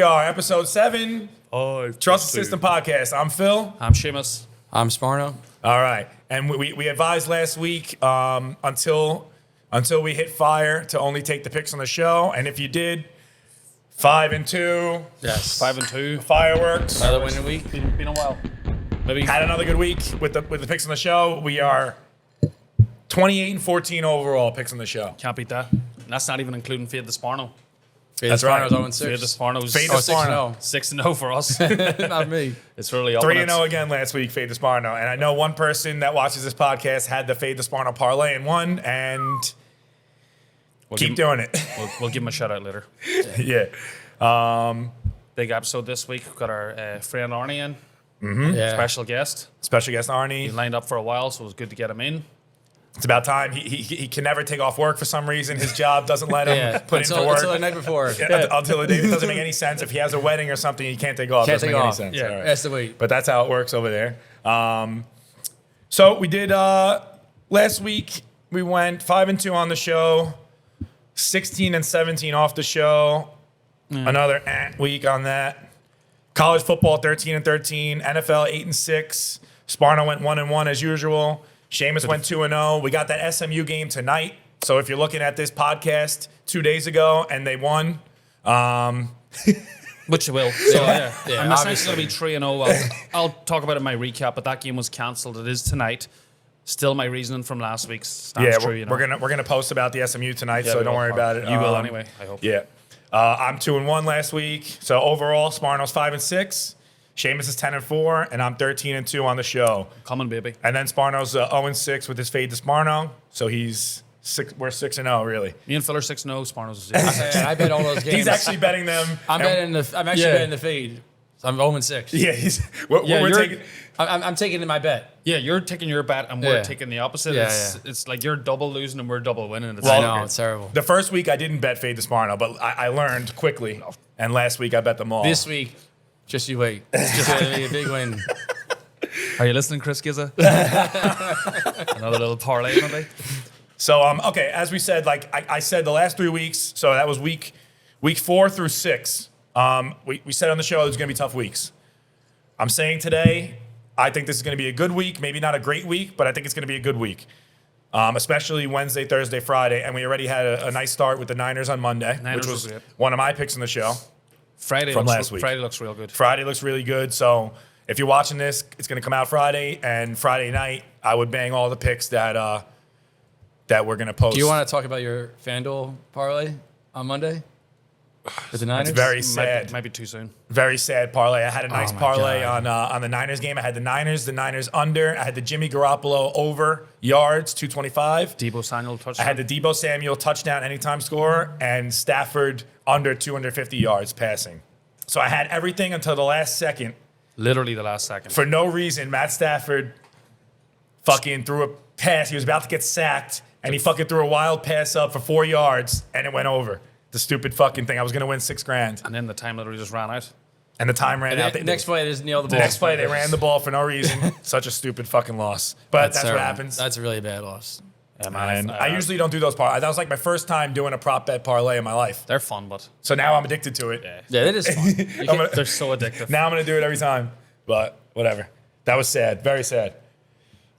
we are, episode 7. Oh, Trust the System Podcast. I'm Phil. I'm Seamus. I'm Sparno. All right. And we advised last week until we hit fire to only take the picks on the show. And if you did, 5-2. Yes. 5-2. Fireworks. Another winning week. Been a while. Maybe Had another good week with the picks on the show. We are 28-14 overall picks on the show. can't beat that. And that's not even including Fade the Sparno. That's right. Sparno's Fade the 0-6. Sparno's Fade the Sparno. 6-0 for us. Not me. It's really up. 3-0 again last week, Fade the Sparno. And I know one person that watches this podcast had the Fade the Sparno parlay and won, and keep doing it. We'll give him a shout out later. Yeah. Big episode this week. We've got our friend Arnie in. Yeah. Special guest. Special guest He Arnie. lined up for a while, so it was good to get him in. It's about time. He can never take off work for some reason. His job doesn't let him Yeah. put in for work. Until the night before. Until the day. It doesn't make any sense. If he has a wedding or something, he can't take off. Can't Doesn't take make off. any sense. Yeah. All right. That's the week. But that's how it works over there. So we did last week. We went 5-2 on the show, 16-17 off the show. Another week on that. College football 13-13. NFL 8-6. Sparno went 1-1 as usual. Seamus went 2-0. We got that SMU game tonight. So if you're looking at this podcast 2 days ago and they won, Which you will. So, yeah. Yeah, I'm essentially obviously. going to be 3-0. I'll talk about it in my recap, but that game was cancelled. It is tonight. Still my reasoning from last week stands true. You know? we're gonna post about the SMU tonight, Yeah, so we don't will. worry about it. You will anyway, I hope. Yeah, I'm 2-1 last week. So overall, Sparno's 5-6, Seamus is 10-4, and I'm 13-2 on the show. Come on, baby. And then Sparno's 0-6 with his fade to Sparno, so he's we're 6-0 really. Me and Phil are 6-0. Sparno's 0. I bet all those games. He's actually betting them. I'm actually betting the fade. So I'm 0-6. Yeah, we're you're- taking. I'm taking my bet. Yeah, you're taking your bet and we're Yeah. taking the opposite. Yeah, It's like you're double losing and we're double winning. It's Well, I know, it's terrible. The first week I didn't bet fade to Sparno, but I learned quickly. And last week I bet them all. This week, just you wait. It's just going to be a big win. Are you listening, Chris Gizza? Another little parlay, maybe? So okay, as we said, like I said the last 3 weeks, so that was week 4 through 6. We said on the show there's gonna be tough weeks. I'm saying today, I think this is gonna be a good week, maybe not a great week, but I think it's gonna be a good week. Especially Wednesday, Thursday, Friday, and we already had a nice start with the Niners on Monday, Niners which was was great. one of my picks in the show. Friday From looks, last week. Friday looks real good. Friday looks really good, so if you're watching this, it's gonna come out Friday, and Friday night I would bang all the picks that we're gonna post. Do you want to talk about your FanDuel parlay on Monday? With the Niners? It's very sad. Might be too soon. Very sad parlay. I had a nice my parlay God. on the Niners game. I had the Niners under. I had the Jimmy Garoppolo over yards, 225. Debo Samuel touchdown. I had the Debo Samuel touchdown anytime score and Stafford under 250 yards passing. So I had everything until the last second. Literally the last second. For no reason, Matt Stafford fucking threw a pass. He was about to get sacked, and he fucking threw a wild pass up for 4 yards, and it went over. The stupid fucking thing. I was going to win $6,000. And then the time literally just ran out. And the time ran out. Next play, they just nailed the The ball. next play, they ran the ball for no reason. Such a stupid fucking loss. But that's what terrible. happens. That's a really bad loss. Yeah, man. And I usually don't do those parlays. That was like my first time doing a prop bet parlay in my life. They're fun, but So now I'm addicted to it. yeah, Yeah, that is fun. You I'm can- gonna- they're so addictive. Now I'm going to do it every time. But whatever. That was sad. Very sad.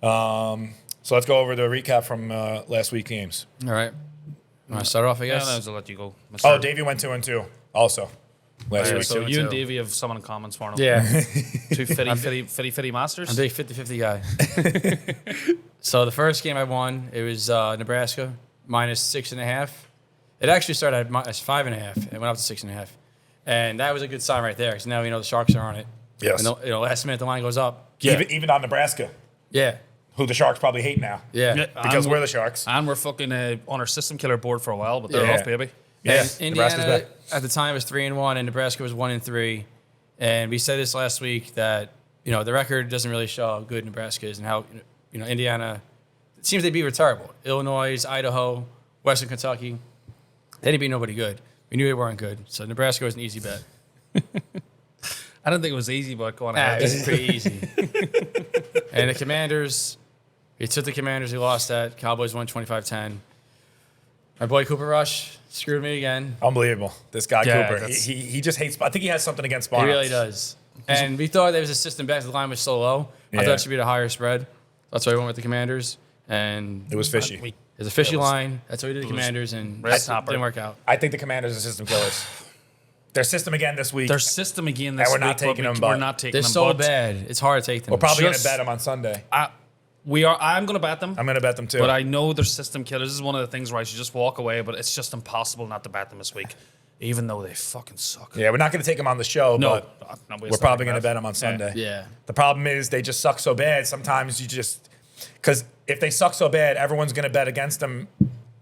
So let's go over the recap from last week's games. All right. Want to start off, I Yeah, guess? I'll let you go. Oh, Davey went 2-2 also last Yeah, week. so 2-2. you and Davey have someone in common, Sparno. Yeah. Two fitty masters. I'm a big 50-50 guy. So the first game I won, it was Nebraska, minus 6.5. It actually started at minus 5.5, and it went up to 6.5. And that was a good sign right there, because now we know the Sharks are on it. Yes. And last minute the line goes up. Even on Nebraska, Yeah. who the Sharks probably hate now. Yeah. Yeah. Because And we're the Sharks. And we're fucking on our system killer board for a while, but they're Yeah. off, baby. Yeah, And Nebraska's Indiana back. at the time was 3-1, and Nebraska was 1-3. And we said this last week that the record doesn't really show how good Nebraska is and how Indiana it seems they beat terrible. Illinois, Idaho, Western Kentucky, they didn't beat nobody good. We knew they weren't good, so Nebraska was an easy bet. I don't think it was easy, but go on Ah, ahead. it was pretty easy. And the Commanders, we took the Commanders. We lost that. Cowboys won 25-10. My boy Cooper Rush screwed me again. Unbelievable. This guy, Yeah, Cooper. He just hates. I think he has something against He Barnes. really does. And we thought there was a system back. The line was so low. I thought it should be the higher spread. That's why we went with the Commanders. And It was fishy. It's a fishy line. That's why we did the Commanders, and Red it Topper. didn't work out. I think the Commanders are system killers. Their system again this week. Their system again this And week. we're not taking them, but We're not taking They're them. so but bad. It's hard to take them. We're probably going to just- bet them on Sunday. I'm going to bet them. I'm going to bet them too. But I know they're system killers. This is one of the things where I should just walk away, but it's just impossible not to bet them this week, even though they fucking suck. Yeah, we're not going to take them on the show, No, but we're probably going to bet them on Sunday. Yeah. The problem is they just suck so bad. Sometimes you just because if they suck so bad, everyone's going to bet against them,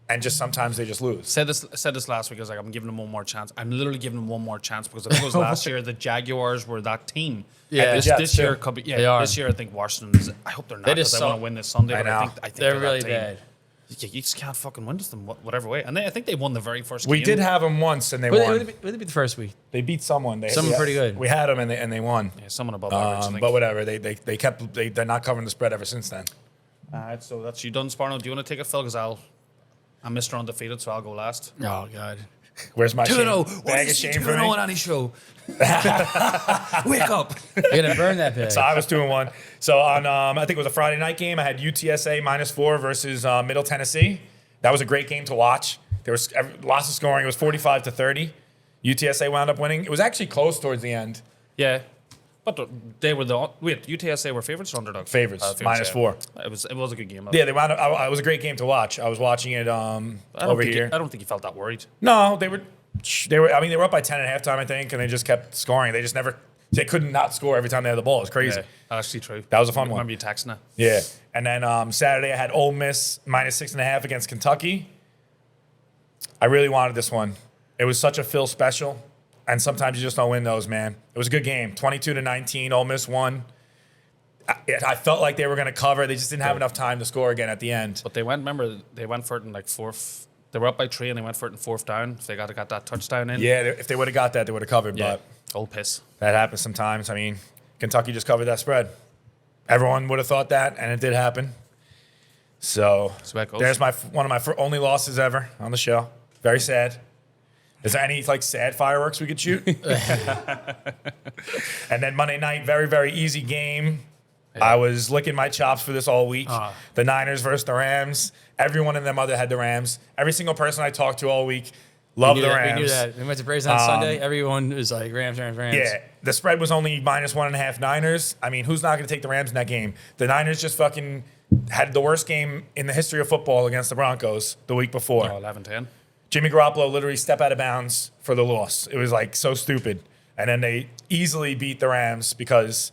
and just sometimes they just lose. Said this last week. I was like, I'm giving them one more chance. I'm literally giving them one more chance because I think it was last year the Jaguars were that team. Yeah. This, The Jets, this year too. could be. They Yeah, are. this year I think Washington is. I hope they're not They just because I want suck. to win this Sunday. I But I know. think They're that really team. bad. You just can't fucking win this them whatever way. And I think they won the very first We game. did have them once, and they Would won. it be the first week? They beat someone. Someone pretty good. We had them, and they won. Yeah, someone above average. I think. But whatever. They're not covering the spread ever since then. All right, so that's you done, Sparno. Do you want to take it, Phil? Because I'm Mr. Undefeated, so I'll go last. Oh God. Where's my 2-0. shame? What Bag is of he shame for 2-0 me. on any show? Wake up. You're gonna burn that pig. So I was 2-1. So on I think it was a Friday night game. I had UTSA -4 versus Middle Tennessee. That was a great game to watch. There was lots of scoring. It was 45-30. UTSA wound up winning. It was actually close towards the end. Yeah. But they were UTSA were favorites or underdog? Favorites, -4. Yeah. It was a good game. Yeah, they wound up. It was a great game to watch. I was watching it over here. I don't think you felt that worried. No, they were. I mean, they were up by 10 at halftime, I think, and they just kept scoring. They just never. They could not score every time they had the ball. It was crazy. Yeah, actually true. That was a fun I one. remember you texting it. Yeah. And then Saturday, I had Ole Miss -6.5 against Kentucky. I really wanted this one. It was such a Phil special, and sometimes you just don't win those, man. It was a good game. 22-19, Ole Miss won. I felt like they were going to cover. They just didn't have enough time to score again at the end. But they went for it in like fourth. They were up by 3 and they went for it in fourth down. If they got that touchdown in. Yeah, if they would have got that, they would have covered. Yeah. But Old piss. that happens sometimes. I mean, Kentucky just covered that spread. Everyone would have thought that, and it did happen. So So that goes. there's one of my only losses ever on the show. Very sad. Is there any sad fireworks we could shoot? And then Monday night, very, very easy game. I was licking my chops for this all week. The Niners versus the Rams. Everyone in their mother had the Rams. Every single person I talked to all week loved the Rams. We knew that. We went to Brazen on Sunday. Everyone was like Rams. Yeah, the spread was only -1.5 Niners. I mean, who's not going to take the Rams in that game? The Niners just fucking had the worst game in the history of football against the Broncos the week before. 11-10. Jimmy Garoppolo literally stepped out of bounds for the loss. It was like so stupid. And then they easily beat the Rams because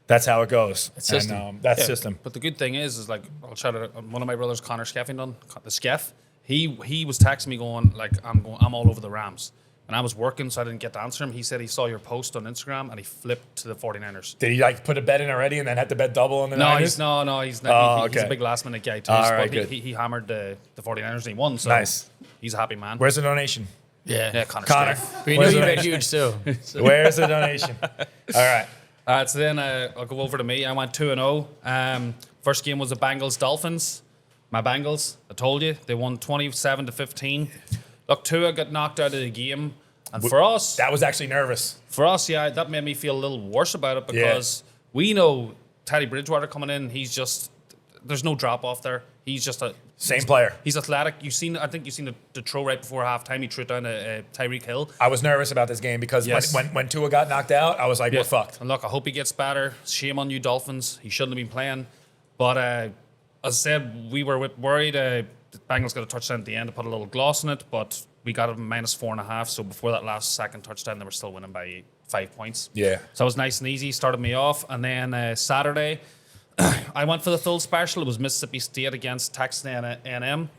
that's how it goes. system. And, that's system. But the good thing is like I'll shout out one of my brothers, Connor Skeffington, the Skeff. He was texting me going like I'm all over the Rams. And I was working, so I didn't get to answer him. He said he saw your post on Instagram and he flipped to the 49ers. Did he put a bet in already and then had to bet double on the Niners? He's not. Oh, He's okay. a big last minute guy too. All So right, he, good. he hammered the 49ers and he won. So Nice. He's a happy man. Where's the donation? Yeah, Connor. Connor. Skeff. We knew Where's you the bet donation? huge too. Where's the donation? All right. All right, so then I'll go over to me. I went 2-0. First game was the Bengals-Dolphins. My Bengals, I told you, they won 27-15. Look, Tua got knocked out of the game. And for us, That was actually nervous. yeah, that made me feel a little worse about it because we know Teddy Bridgewater coming in, there's no drop off there. He's just Same player. He's athletic. I think you've seen the throw right before halftime. He threw it down to Tyreek Hill. I was nervous about this game because Yes. when Tua got knocked out, I was like, we're fucked. And look, I hope he gets better. Shame on you, Dolphins. He shouldn't have been playing. But as I said, we were worried. The Bengals got a touchdown at the end to put a little gloss in it, but we got it -4.5. So before that last second touchdown, they were still winning by 5 points. Yeah. So it was nice and easy. Started me off. And then Saturday, I went for the full special. It was Mississippi State against Texas A&M.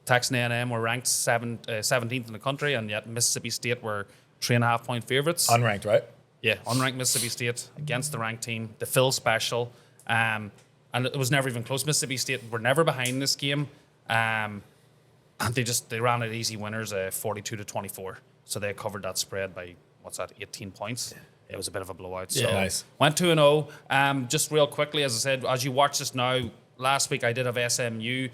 Texas A&M were ranked 17th in the country, and yet Mississippi State were 3.5 point favorites. Unranked, right? Yeah, unranked Mississippi State against the ranked team. The Phil special. And it was never even close. Mississippi State were never behind this game. And they ran it easy winners, 42-24. So they covered that spread by, 18 points. It was a bit of a blowout. So Nice. went 2-0. Just real quickly, as I said, as you watch this now, last week I did have SMU.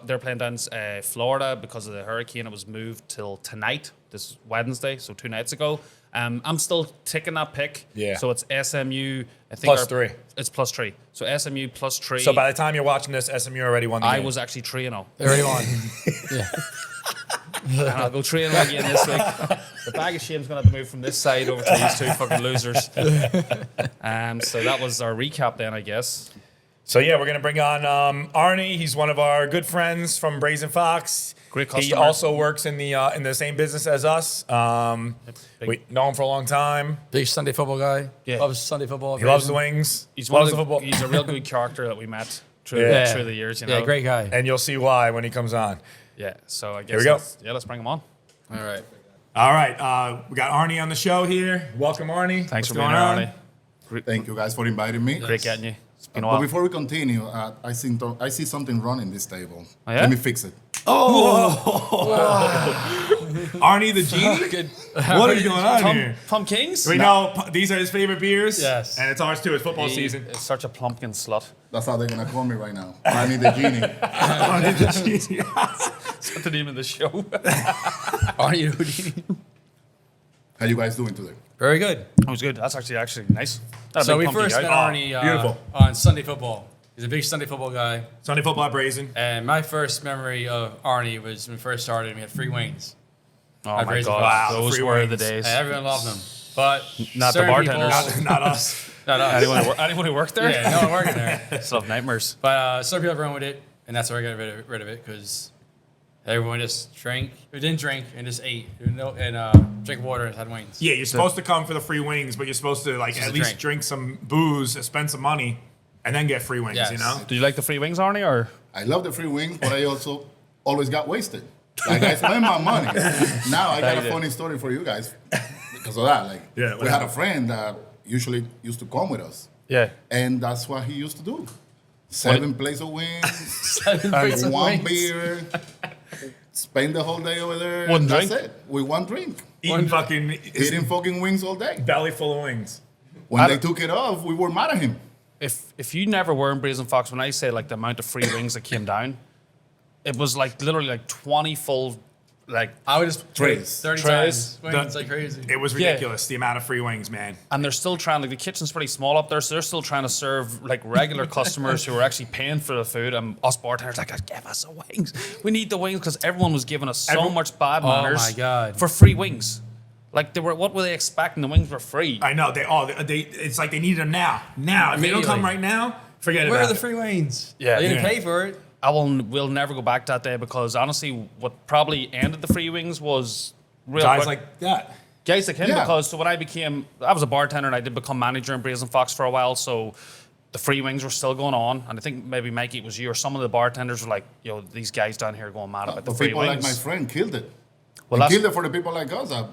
they're playing down Florida because of the hurricane. It was moved till tonight, this Wednesday, so 2 nights ago. I'm still taking that pick. Yeah. So it's SMU. I think +3. It's +3. So SMU +3. So by the time you're watching this, SMU already won the game. I was actually 3-0. They already won. Yeah. And I'll go 3-0 again this week. The bag of shame's going to have to move from this side over to these two fucking losers. So that was our recap then, I guess. So yeah, we're gonna bring on Arnie. He's one of our good friends from Brazen Fox. Great He customer. also works in the same business as us. We know him for a long time. Big Sunday football guy. Yeah. Loves Sunday football. He loves the wings. He's loves one the of the, football. he's a real good character that we met through, Yeah. through the years, you know. Yeah, great guy. And you'll see why when he comes on. Yeah, so I guess Here we go. let's bring him on. All right. All right, we got Arnie on the show here. Welcome, Arnie. Thanks What's for being going here, on? Arnie. Thank you guys for inviting me. Great getting you. It's been a But while. before we continue, I see something wrong in this table. Oh, yeah? Let me fix it. Arnie the genie. What is going on here? Tom Kings? We know these are his favorite beers. Yes. And it's ours too. It's football He season. is such a plumpkin slut. That's how they're gonna call me right now. I need the genie. Arnie the genie. That's the name of the show. Arnie Houdini. How you guys doing today? Very good. That was good. That's actually nice. That So big we pumpkin first guy. met Oh, Arnie beautiful. on Sunday football. He's a big Sunday football guy. Sunday football at Brazen. And my first memory of Arnie was when we first started and we had free wings. Oh I've my raised God, a glass. Wow, those free were wings. the days. And everyone loved them. But Not the certain bartenders. people- Not us. not us. Anyone who worked there? Yeah, no one working there. Still have nightmares. But some people run with it, and that's why I got rid of it because everyone just drank, or didn't drink, and just ate, and drink water and had wings. Yeah, you're supposed to come for the free wings, but you're supposed to like Just at a least drink. drink some booze, spend some money, and then get free wings. Yes. You know. Did you like the free wings, Arnie, or? I love the free wing, but I also always got wasted. Like I spend my money. Now I got you a did. funny story for you guys because of that. Like Yeah, we had a friend that usually used to come with us, Yeah. and that's what he used to do. 7 plates of wings, Plates of one wings. beer, spend the whole day over there. One and drink? That's it. With one drink. Eating fucking Eating fucking wings all day. belly full of wings. When they took it off, we were mad at him. If you never were in Brazen Fox, when I say like the amount of free wings that came down, it was like literally like 20 full, like, I would just Trays. 30 Trays. times. Wings like crazy. It was Yeah. ridiculous the amount of free wings, man. and they're still trying, like the kitchen's pretty small up there, so they're still trying to serve like regular customers who are actually paying for the food, and us bartenders like, give us the wings. We need the wings because everyone was giving us so much bad manners my God. for free wings. Like what were they expecting? The wings were free. I know they it's like they need them now. Now, if they don't come Immediately. right now, forget Where about are the it. free wings? Yeah. They didn't Yeah. pay for it. We'll never go back that day because honestly, what probably ended the free wings was real Guys quick- like that. guys like him Yeah. because so when I was a bartender and I did become manager in Brazen Fox for a while, so the free wings were still going on, and I think maybe Mikey, it was you or some of the bartenders were like, yo, these guys down here are going mad about the But free people wings. like my friend killed it. Well, He that's- killed it for the people like us. well,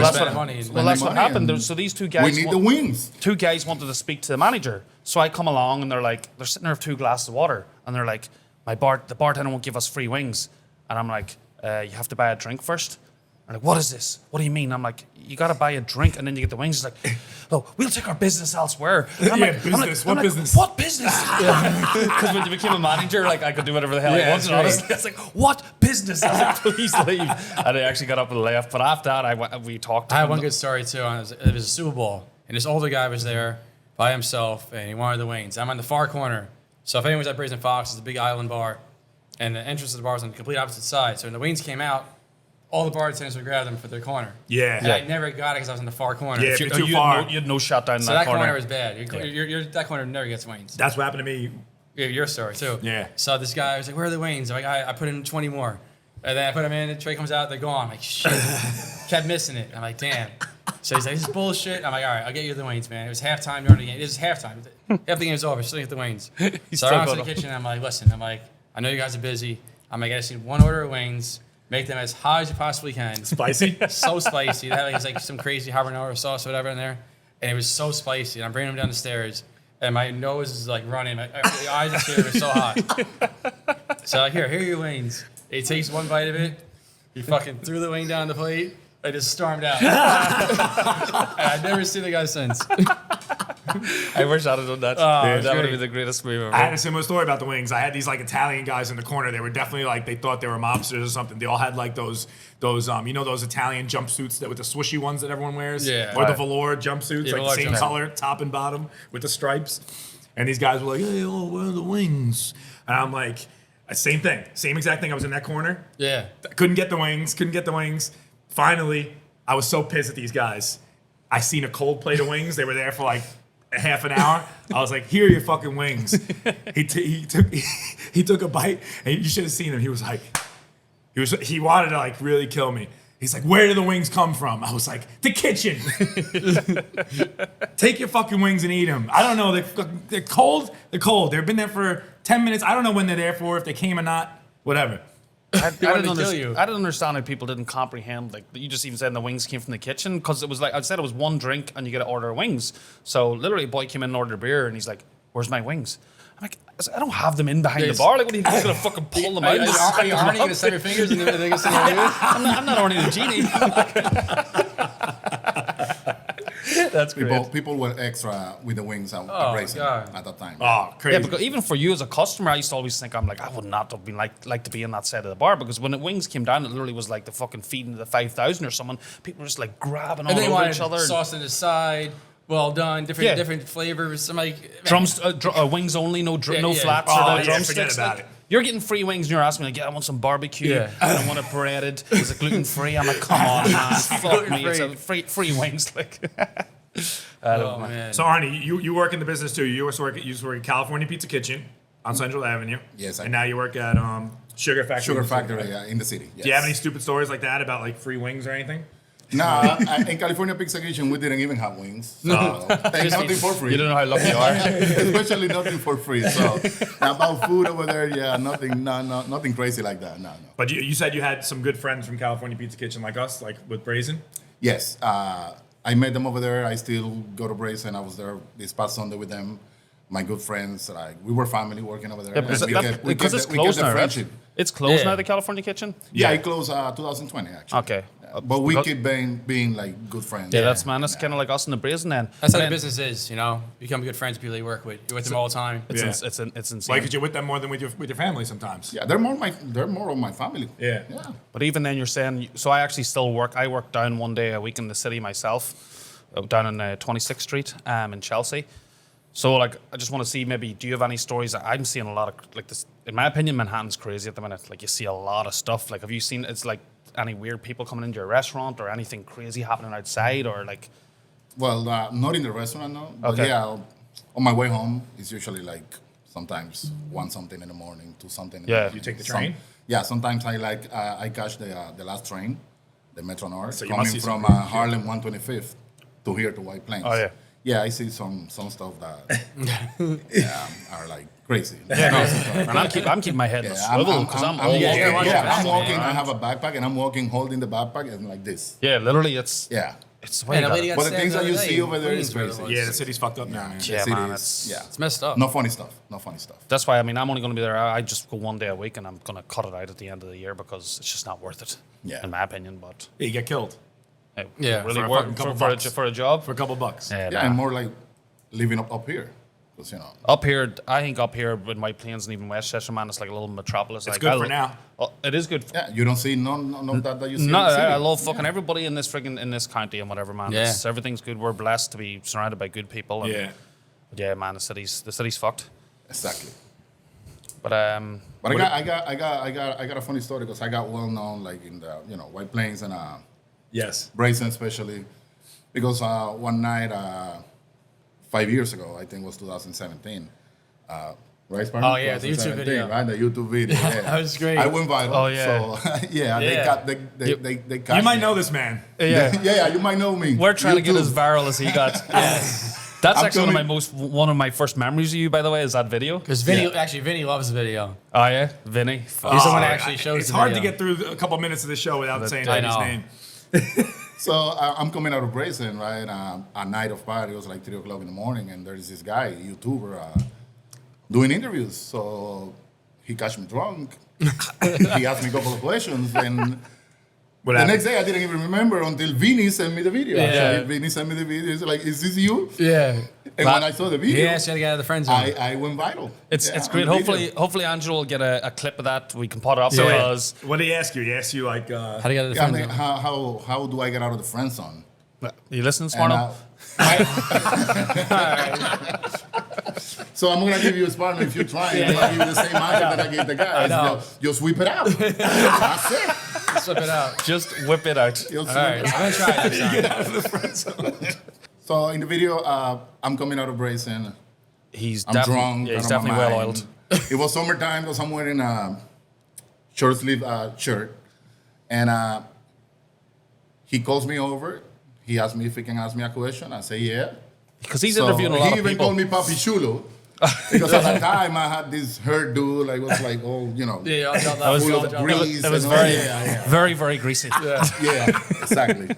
that's spend what, money. well, that's what money happened. and So these two we guys, need the wings. two guys wanted to speak to the manager. So I come along and they're sitting there with 2 glasses of water, and they're like, the bartender won't give us free wings, and I'm like, you have to buy a drink first. I'm like, what is this? What do you mean? I'm like, you got to buy a drink and then you get the wings. He's like, oh, we'll take our business elsewhere. And I'm Yeah, like, business. What I'm like, business? What business? Because when you became a manager, like I could do whatever the hell I Yeah, wanted. that's right. Honestly, I was like, what business? I was like, please leave. And I actually got up and left. But after that, we talked. I had one good story too. It was a Super Bowl, and this older guy was there by himself, and he wanted the wings. I'm on the far corner, so if anyone's at Brazen Fox, it's a big island bar, and the entrance to the bar was on the complete opposite side. So when the wings came out, all the bartenders would grab them for their corner. Yeah. And I never got it because I was in the far corner. Yeah, So if you're too far. You had no shot down in that corner. corner was bad. That corner never gets wings. That's what happened to me. Your story too. Yeah. So this guy was like, "Where are the wings?" I'm like, I put in 20 more, and then I put them in. The tray comes out, they're gone. I'm like, shit. Kept missing it. I'm like, damn. So he's like, "This is bullshit." I'm like, "All right, I'll get you the wings, man." It was halftime during the game. It was halftime. Half the game's over. Still get the wings. So I went to the kitchen. I'm like, "Listen, I know you guys are busy. I'm like, I just need one order of wings. Make them as hot as you possibly can. Spicy? So spicy. It had like some crazy habanero sauce or whatever in there, and it was so spicy. And I'm bringing them down the stairs, and my nose is like running. My eyes are tearing. They're so hot. So like, here are your wings. He takes one bite of it. He fucking threw the wing down the plate. I just stormed out. And I've never seen the guy since. I wish I'd have done that. That would have been the greatest move ever. I had a similar story about the wings. I had these like Italian guys in the corner. They were definitely like, they thought they were mobsters or something. They all had like those you know, those Italian jumpsuits that with the swooshy ones that everyone wears, Yeah. or the velour jumpsuits, like the velour same jumpsuit. color, top and bottom with the stripes. And these guys were like, "Hey, oh, where are the wings?" And I'm like, same thing, same exact thing. I was in that corner. Yeah. Couldn't get the wings. Finally, I was so pissed at these guys. I seen a cold plate of wings. They were there for like a half an hour. I was like, "Here are your fucking wings." He took a bite, and you should have seen him. He was like, he wanted to like really kill me. He's like, "Where do the wings come from?" I was like, "The kitchen." Take your fucking wings and eat them. I don't know. They're cold. They're cold. They've been there for 10 minutes. I don't know when they're there for, if they came or not. Whatever. I didn't kill you. I didn't understand how people didn't comprehend. Like you just even said the wings came from the kitchen because it was like I said it was one drink and you get to order wings. So literally, a boy came in and ordered beer and he's like, "Where's my wings?" I'm like, "I don't have them in behind the bar. Like, what are you just gonna fucking pull them out?" Are you Arnie gonna snap your fingers and they're gonna snap your I'm not Arnie the genie. That's great. People were extra with the wings at Brazen God. at that time. Oh, crazy. Yeah, because even for you as a customer, I used to always think I would not have been like to be in that side of the bar because when the wings came down, it literally was like the fucking feeding of the 5,000 or someone. People were just like grabbing all And they over wanted each other. sauce on the side, well done, Yeah. different flavors. I'm like, man, Drums, wings only, no Yeah. flats Oh, or yeah, the drumsticks. forget about Like, it. you're getting free wings and you're asking me like, "Yeah, I want some barbecue. Yeah. And I want it breaded. Is it gluten free?" I'm like, "Come on, man, fuck me. It's a free wings." Like, oh man. So Arnie, you work in the business too. You used to work at California Pizza Kitchen on Central Avenue. Yes, And now you work at Sugar Factory. Sugar in the city, Factory right? in the city. Yes. Do you have any stupid stories like that about like free wings or anything? No, in California Pizza Kitchen, we didn't even have wings. So ain't nothing for free. you don't know how lucky you are. Especially nothing for free. So about food over there, yeah, nothing crazy like that. No. But you said you had some good friends from California Pizza Kitchen like us, like with Brazen. Yes, I met them over there. I still go to Brazen. I was there this past Sunday with them. My good friends, like we were family working over there. Yeah, because And because it's we closed kept the now, right? friendship. It's closed Yeah. now, the California Kitchen? Yeah, it closed 2020 actually. Okay. But we because- keep being like good friends. Yeah, that's man. That's kind of like us in the Brazen then. That's how And the then business is, you know. Become good friends with people you work with. You're with them all the time. It's, Yeah. it's insane. Like, 'cause you're with them more than with your family sometimes. Yeah, they're more of my family. Yeah. Yeah. But even then, you're saying, so I actually still work. I work down one day a week in the city myself, down on 26th Street in Chelsea. So, like, I just want to see maybe, do you have any stories? I'm seeing a lot of, like, this, in my opinion, Manhattan's crazy at the minute. Like, you see a lot of stuff. Like, have you seen, it's like any weird people coming into your restaurant or anything crazy happening outside or like? Well, not in the restaurant, no. But Okay. yeah, on my way home, it's usually like sometimes 1 something in the morning, 2 something. In Yeah. the morning. You take the train? Yeah, sometimes I catch the last train, the Metro North, So you must coming see some from crazy shit. Harlem 125th to here to White Plains. Oh, yeah. Yeah, I see some stuff that are like crazy. And I'm keeping my head in a Yeah, swivel because I'm all walking, walking. I'm walking. I have a backpack, and I'm walking, holding the backpack, and like this. Yeah, literally, it's Yeah. it's the Man, way a lady you got But the things stabbed that you the other see day. over there is Queens, crazy. Yeah, the city's fucked up now, man. Yeah, The city man, is- yeah. It's messed up. No funny stuff. No funny stuff. That's why, I mean, I'm only going to be there. I just go one day a week and I'm going to cut it out at the end of the year because it's just not worth it, Yeah. in my opinion. But Yeah, you get killed hey, Yeah, really for a work fucking couple for bucks. a job. for a couple bucks. Yeah, Yeah, nah. and more like living up here, because Up here, I think up here in White Plains and even Westchester, man, it's like a little metropolis. It's good for now. Oh, it is good. yeah, you don't see none of that you see. No, in the city. I love fucking everybody in this in this county and whatever, man. Yeah. Everything's good. We're blessed to be surrounded by good people. And, Yeah. yeah, man, the city's fucked. Exactly. But But I got a funny story because I got well known like in the White Plains and Yes. Brazen especially, because one night 5 years ago, I think it was 2017. Right, Spartan? Oh, yeah, the YouTube 2017, video. right? The YouTube video. Yeah, that was great. I went viral. Oh, yeah. So yeah, Yeah. they You might know this man. yeah, Yeah, you might know me. we're trying to get YouTube. as viral as he got. That's I'm actually coming- one of my first memories of you, by the way, is that video. Because Vinny loves the video. Oh yeah, Vinny. He's the one that Oh, actually shows It's the hard to video. get through a couple minutes of the show without saying I his know. name. So I'm coming out of Brazen, right? A night of party. It was like 3 o'clock in the morning, and there's this guy, YouTuber, doing interviews. So he catch me drunk. He asked me a couple of questions, and What the happened? next day I didn't even remember until Vinny sent me the video. Yeah. Actually, Vinny sent me the video. He's like, "Is this you?" Yeah. And when I saw the video, He asked you to get out of the friend zone. I went viral. It's Yeah, great. on the video. Hopefully Angelo will get a clip of that. We can put it up So because what did he ask you? He asked you like, How do you get out of the Yeah, I friend mean, zone? how do I get out of the friend zone? you listen, And, Sparno. So I'm gonna give you a partner if you try. I'm gonna give you the same answer that I gave the guy. know. Just whip it out. That's it. Slip it out. Just whip it out. Just All whip right, it I'm out. gonna try it next time. So in the video, I'm coming out of Brazen. He's I'm definitely, drunk. yeah, he's out of my definitely well mind. oiled. It was summertime because I'm wearing a short sleeve shirt, and he calls me over. He asked me if he can ask me a question. I say yeah. Because he's So interviewing a lot he of even people. called me Papi Chulo because at that time I had this hairdo, like was like all Yeah, I'll That was, full of it grease. was and all- very, yeah. very, very greasy. Yeah, exactly.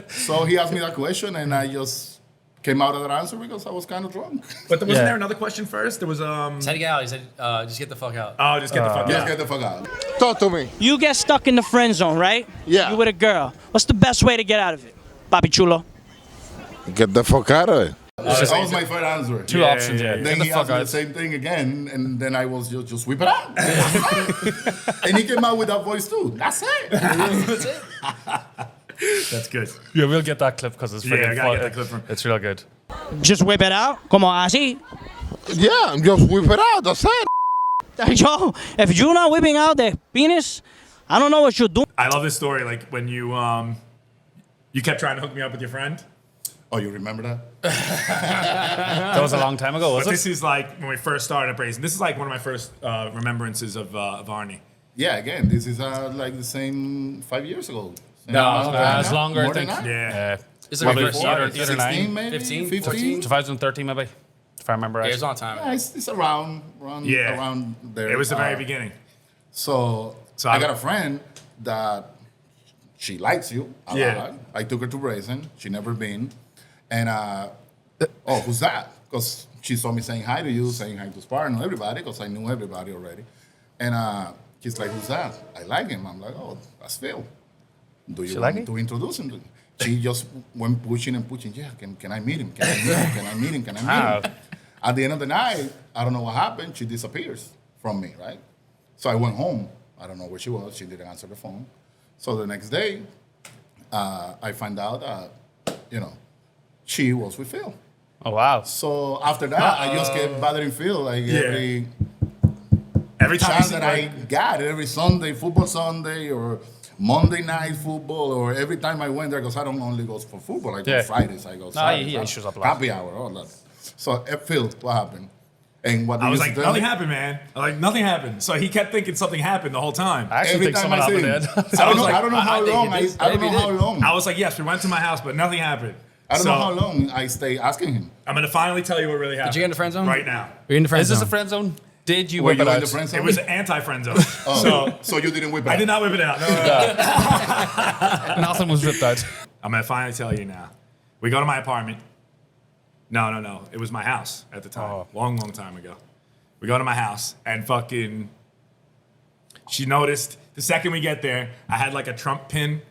So he asked me that question, and I just came out of that answer because I was kind of drunk. but wasn't Yeah. there another question first? There was Said to get out. He said, just get the fuck out. oh, just get the fuck Just out. get the fuck out. Talk to me. You get stuck in the friend zone, right? Yeah. You with a girl. What's the best way to get out of it? Papi Chulo. Get the fuck out of it. That was my first answer. Two options, yeah. Then Get the he fuck asked me the out. same thing again, and then I was just whip it out. And he came out with that voice too. That's it. That's good. Yeah, we'll get that clip because it's Yeah, freaking I gotta fun. get that clip from- It's real good. Just whip it out. Como así. Yeah, just whip it out. That's it. Yo, if you're not whipping out the penis, I don't know what you're doing. I love this story. Like when you kept trying to hook me up with your friend. Oh, you remember that? That was a long time ago, was But it? this is like when we first started at Brazen. This is like one of my first remembrances of Arnie. Yeah, again, this is like the same 5 years ago. Same No, amount of time it's now? longer, I More than think. that? Yeah. It's Probably like before. first year. 16 maybe? 15, 15? 2013 maybe, if I remember Yeah, right. it was a long time. Yeah, it's around Yeah. around there. It was the very beginning. So So I I- got a friend that she likes you a Yeah. lot. I took her to Brazen. She never been. And, oh, who's that? Because she saw me saying hi to you, saying hi to Spartan, everybody, because I knew everybody already. And she's like, who's that? I like him. I'm like, oh, that's Phil. Do you like want him? to introduce him to me? She just went pushing and pushing. Yeah, can I meet him? Can I meet him? Can I meet him? Can I meet him? At the end of the night, I don't know what happened. She disappears from me, right? So I went home. I don't know where she was. She didn't answer the phone. So the next day, I find out that, she was with Phil. Oh, wow. So after that, I just kept bothering Phil like every Every time you chance see that I like, got, every Sunday, football Sunday, or Monday night football, or every time I went there, because I don't only go for football, I go Yeah. Fridays, I go No, Saturdays, he shows up a lot. happy hour, all that. So Phil, what happened? And what I was used like, to tell nothing me- happened, man. Like nothing happened. So he kept thinking something happened the whole time. I actually Every think time someone I see happened him. it. I don't was know, like, I don't know how I think long. it is. I don't Maybe know it how did. long. I was like, yes, we went to my house, but nothing happened. I don't So, know how long I stay asking him. I'm gonna finally tell you what really happened. Did you get in the friend zone? Right now. We're in the friend Is this zone. a friend zone? Did you Were whip you it in out? the friend zone? It was an anti-friend zone. So you didn't whip it I out. did not whip it out. No. Nothing was ripped out. I'm gonna finally tell you now. We go to my apartment. No. It was my house at the time. Oh. Long time ago. We go to my house and fucking. She noticed the second we get there, I had like a Trump pin,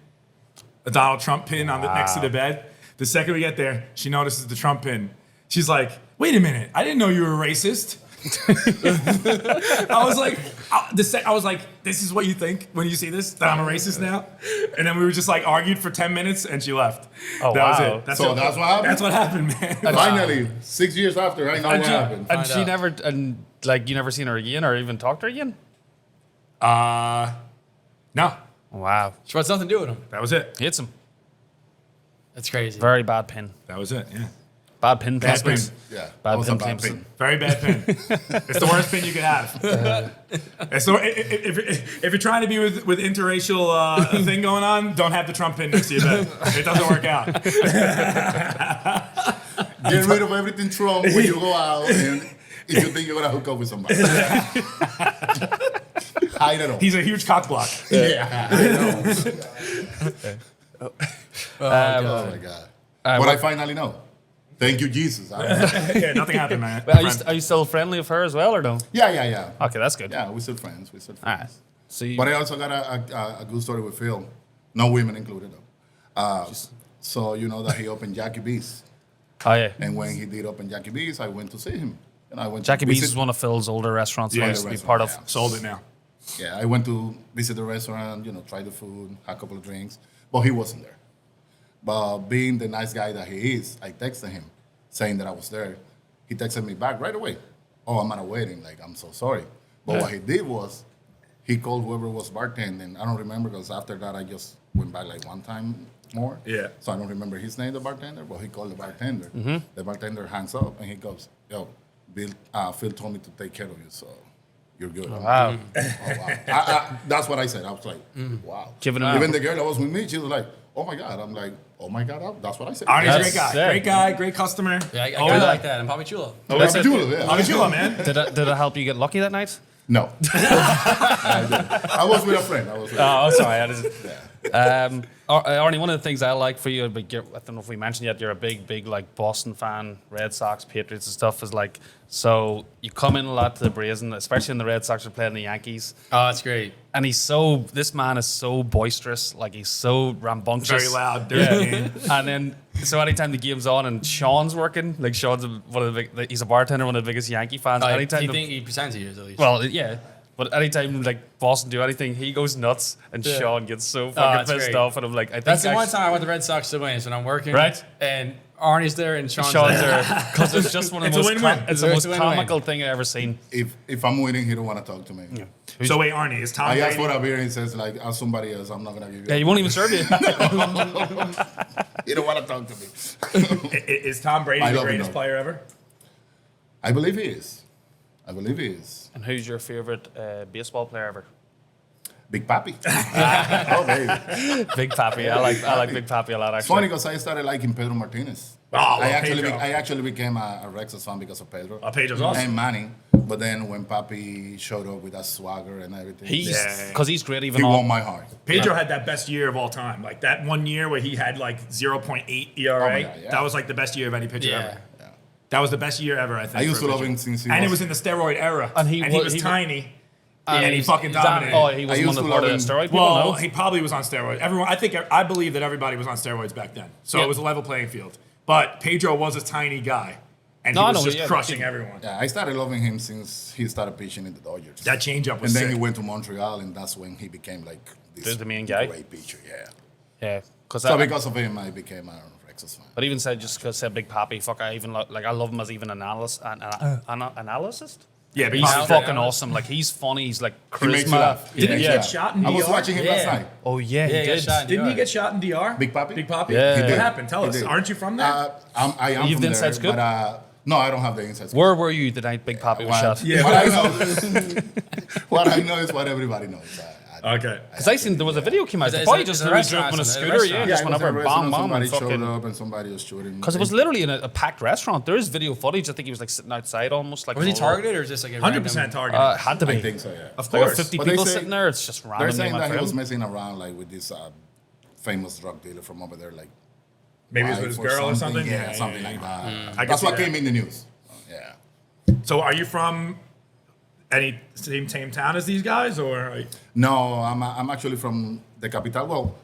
a Donald Trump pin on the next to the bed. The second we get there, she notices the Trump pin. She's like, "Wait a minute! I didn't know you were a racist." I was like, "This is what you think when you see this? That I'm a racist now?" And then we were just like argued for 10 minutes, and she left. Oh, that was wow. it. That's So that's what happened? That's what happened, man. Finally, 6 years after, I know what happened. And she never, and like you never seen her again or even talked to her again? No, Wow. She wants nothing to do with him. that was it. Hits him. That's crazy. Very bad pin. That was it. Yeah, Bad pin Bad placement. pin. Yeah, Bad that was a pin bad Clemson. pin. very bad pin. It's the worst pin you could have. It's the, if you're trying to be with interracial thing going on, don't have the Trump pin next to your bed. It doesn't work out. Get rid of everything Trump when you go out and if you think you're going to hook up with somebody. Hide it all. He's a huge cock block. Yeah, I know. Oh my God. What I finally know. Thank you, Jesus. I don't know. Yeah, nothing happened, man. Are you still friendly with her as well or no? Yeah. Okay, that's good. Yeah, we're still friends. All right. So you, But I also got a good story with Phil. No women included, though. So you know that he opened Jackie B's. Oh, yeah. And when he did open Jackie B's, I went to see him. And I went Jackie to B's visit- is one of Phil's older restaurants Yeah, I the used to be restaurant, part of. yeah. Sold it now. Yeah, I went to visit the restaurant, try the food, had a couple of drinks, but he wasn't there. But being the nice guy that he is, I texted him saying that I was there. He texted me back right away. Oh, I'm at a wedding. Like, I'm so sorry. But what he did was he called whoever was bartending. I don't remember because after that I just went back like one time more. Yeah. So I don't remember his name, the bartender, but he called the bartender. Mm-hmm. The bartender hangs up and he goes, yo, Phil told me to take care of you, so you're good. Wow. Oh, wow. That's what I said. I was like, wow. Giving him- Even the girl that was with me, she was like, oh my God. I'm like, oh my God. That's what I said. Arnie's a That's great guy. sick. Great guy, great customer. Yeah, I Oh, kind of like that. And Papi Chulo. Oh, That's Papi it. Chulo, yeah. Papi Chulo, man. Did it help you get lucky that night? No. I didn't. I was with a friend. Oh, sorry. Arnie, one of the things I like for you, but I don't know if we mentioned yet, you're a big like Boston fan, Red Sox, Patriots and stuff. Is like, so you come in a lot to the Brazen, especially when the Red Sox are playing the Yankees. Oh, that's great. And this man is so boisterous, like he's so rambunctious. Very loud, dirty. And then, so anytime the game's on and Sean's working, like Sean's one of the he's a bartender, one of the biggest Yankee fans. Anytime He pretends he is at least. well, yeah. But anytime like Boston do anything, he goes nuts, and Yeah. Sean gets so Oh, fucking that's pissed great. off, and I'm like, I think That's the one time I want the Red Sox to win is when I'm working. Right. And Arnie's there and Sean's Sean's there. there because it's just one of It's the a most win-win. it's the It's most a win-win. comical thing I've ever seen. If I'm winning, he don't want to talk to me. So wait, Arnie, is Tom I asked Brady? for a beer and he says, like, ask somebody else. I'm not going to give you Yeah, a he won't even serve you. He don't want to talk to me. Is Tom Brady I the love him, greatest though. player ever? I believe he is. I believe he is. And who's your favorite baseball player ever? Big Papi. Oh, baby. Big Papi. I like Big Papi a lot. It's funny Actually, because I started liking Pedro Martinez. Oh, I well, actually Pedro. I actually became a Rexas fan because of Pedro. Pedro's awesome. And Manny. But then when Papi showed up with that swagger and everything, he's great even he on. won my heart. Pedro had that best year of all time. Like that one year where he had like 0.8 ERA. Oh my God, yeah. That was like the best year of any pitcher Yeah. ever. That was the best year ever, I think. I used for to a love pitcher. him since he And it was- was in the steroid era. And he was was- tiny. And he fucking he's dominated. Oh, he I was used one of to the part of love the him. steroid people. Well, No? he probably was on steroids. I believe that everybody was on steroids back then. So Yeah. it was a level playing field. But Pedro was a tiny guy. And No, he I was know, just yeah, crushing he- everyone. Yeah, I started loving him since he started pitching in the Dodgers. That changeup was and then sick. he went to Montreal, and that's when he became like this The main guy? great pitcher. Yeah. Yeah, because So because of him, I became a Rexas fan. But even said just because said Big Papi, fuck, I even I love him as even analyst, analyst. Yeah, but He's he's fucking awesome. Like he's funny. He's like He makes you charisma. laugh. Didn't he Yeah. get shot in I was DR? watching him last Yeah. night. Oh yeah, he Yeah, he got did. shot in Didn't he DR. get shot in DR? Big Papi? Big Papi? Yeah. He What did. happened? Tell He us. did. Aren't you from there? I am You've from the there, inside scoop? but no, I don't have the inside scoop. Where were you the night Big Papi was shot? Yeah. What I know, what I know is what everybody knows. Okay. Because I seen there was a video came out. Is The it- boy is it just a literally restaurant? drove on a Is it a scooter, restaurant? just went it was over a and bomb, restaurant, bomb, and somebody showed fucking. up and somebody was shooting. Because it was literally in a packed restaurant. There is video footage. I think he was like sitting outside almost. Like Was he all- targeted or just like a 100% random- target. Had to be. I think so, yeah. Of Like course. 50 But they people say- sitting there. It's just They're random. saying that he was him. messing around like with this famous drug dealer from over there, like Maybe it was wife with his girl or something? Yeah, something like that. I can That's see what that. came in the news. Yeah. So are you from any same town as these guys? Or No, I'm actually from the capital. Well,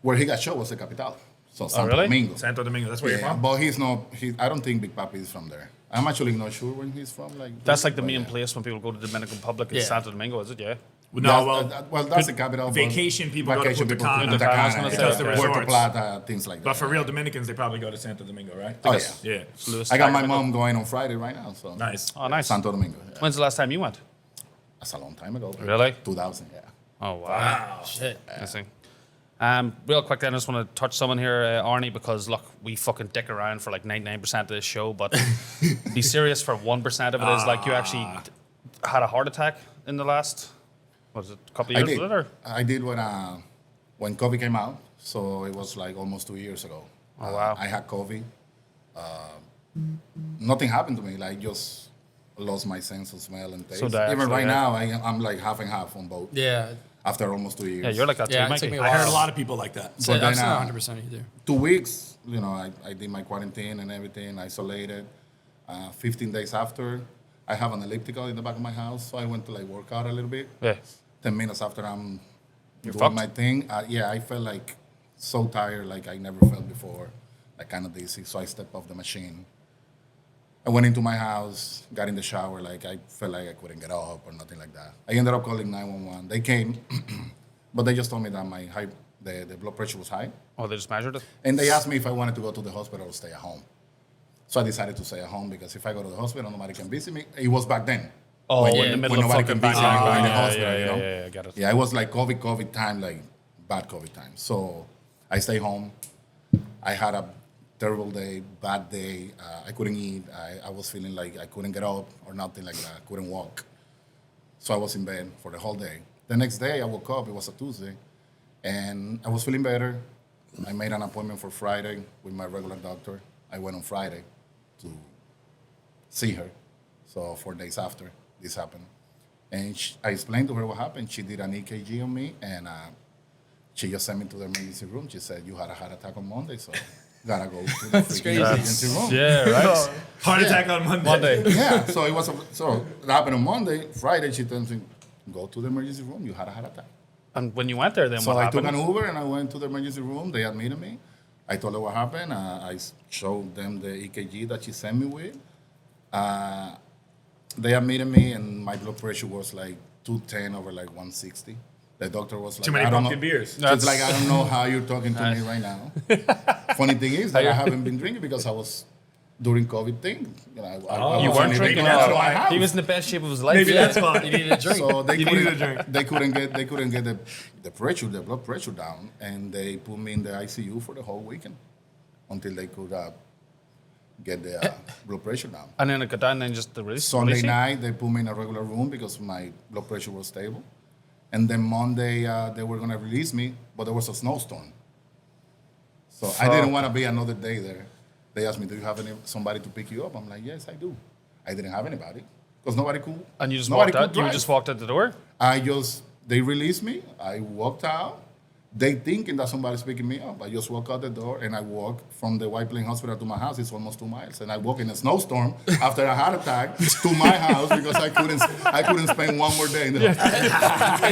where he got shot was the capital. So Santo really? Domingo. Santo Domingo, that's where you're Yeah, from? but he's not. I don't think Big Papi is from there. I'm actually not sure when he's from. That's like the but main yeah. place when people go to the Dominican Republic in Yeah. Santo Domingo, is it? Yeah. No, That's the capital. but vacation people go to vacation Punta people Cana. Punta Punta Cana, Cana, because the Puerto resorts. Plata, things like that. But for real Dominicans, they probably go to Santo Domingo, right? Oh, yeah. Yeah. Louis I got my Domingo. mom going on Friday right now. So Nice. Oh, nice. Santo Domingo. Yeah. When's the last time you went? That's a long time ago. Really? 2000. Yeah. Oh wow. Wow. Shit. I see. Real quick, then I just want to touch someone here, Arnie, because look, we fucking dick around for like 99% of this show, but be serious for 1% of it is like you actually had a heart attack in the last, what was it, a couple of I years? did. Was it, or? I did when COVID came out. So it was like almost 2 years ago. Oh, wow. I had COVID. Nothing happened to me. Like just lost my sense of smell and taste. So that Even actually, right yeah. now, I'm like half and half on both. Yeah. After almost 2 years. Yeah, you're like that Yeah, too, it took Mikey. me a I while. heard a lot of people like that. So But I'm then, still uh, not 100% either. 2 weeks, I did my quarantine and everything, isolated. 15 days after, I have an elliptical in the back of my house, so I went to like work out a little bit. Yeah. 10 minutes after I'm You're doing fucked. my thing, I felt like so tired, like I never felt before. like kind of dizzy. So I stepped off the machine. I went into my house, got in the shower, like I felt like I couldn't get up or nothing like that. I ended up calling 911. They came, but they just told me that the blood pressure was high. Oh, they just measured it? And they asked me if I wanted to go to the hospital or stay at home. So I decided to stay at home because if I go to the hospital, nobody can visit me. It was back then. Oh, when, in the middle when of nobody fucking can visit me in the yeah, hospital, you know? yeah, got it. Yeah, it was like COVID time, like bad COVID time. So I stayed home. I had a terrible day, bad day. I couldn't eat. I was feeling like I couldn't get up or nothing like that. I couldn't walk. So I was in bed for the whole day. The next day I woke up, it was a Tuesday, and I was feeling better. I made an appointment for Friday with my regular doctor. I went on Friday to see her. So 4 days after this happened. And I explained to her what happened. She did an EKG on me, and she just sent me to the emergency room. She said, you had a heart attack on Monday, so gotta go to the freaking emergency room. Yeah, right? Heart attack on Monday. Yeah, so it was, so it happened on Monday. Friday, she tells me, go to the emergency room, you had a heart attack. And when you went there, then So what I took happened? an Uber and I went to the emergency room. They admitted me. I told her what happened. I showed them the EKG that she sent me with. They admitted me, and my blood pressure was like 210 over like 160. The doctor was like, Too many I don't pumpkin know. beers. She's like, I don't know how you're talking to me right now. Funny thing is that I haven't been drinking because I was during COVID thing. You know, I You was weren't only drinking? out of Oh, my house. He was in the best shape of his life. Maybe that's fine. You needed a drink. So they You couldn't, needed a drink. they couldn't get the pressure, the blood pressure down, and they put me in the ICU for the whole weekend until they could get the blood pressure down. And then it got down, and then just the release. Sunday release you? night they put me in a regular room because my blood pressure was stable, and then Monday they were gonna release me, but there was a snowstorm, so I didn't want to be another day there. They asked me, "Do you have somebody to pick you up?" I'm like, "Yes, I do." I didn't have anybody because nobody could. And you just nobody walked out? could You drive. just walked out the door? They released me. I walked out. They thinking that somebody's picking me up. I just walk out the door and I walk from the White Plains Hospital to my house. It's almost 2 miles. And I walk in a snowstorm after a heart attack to my house because I couldn't spend one more day in the hospital.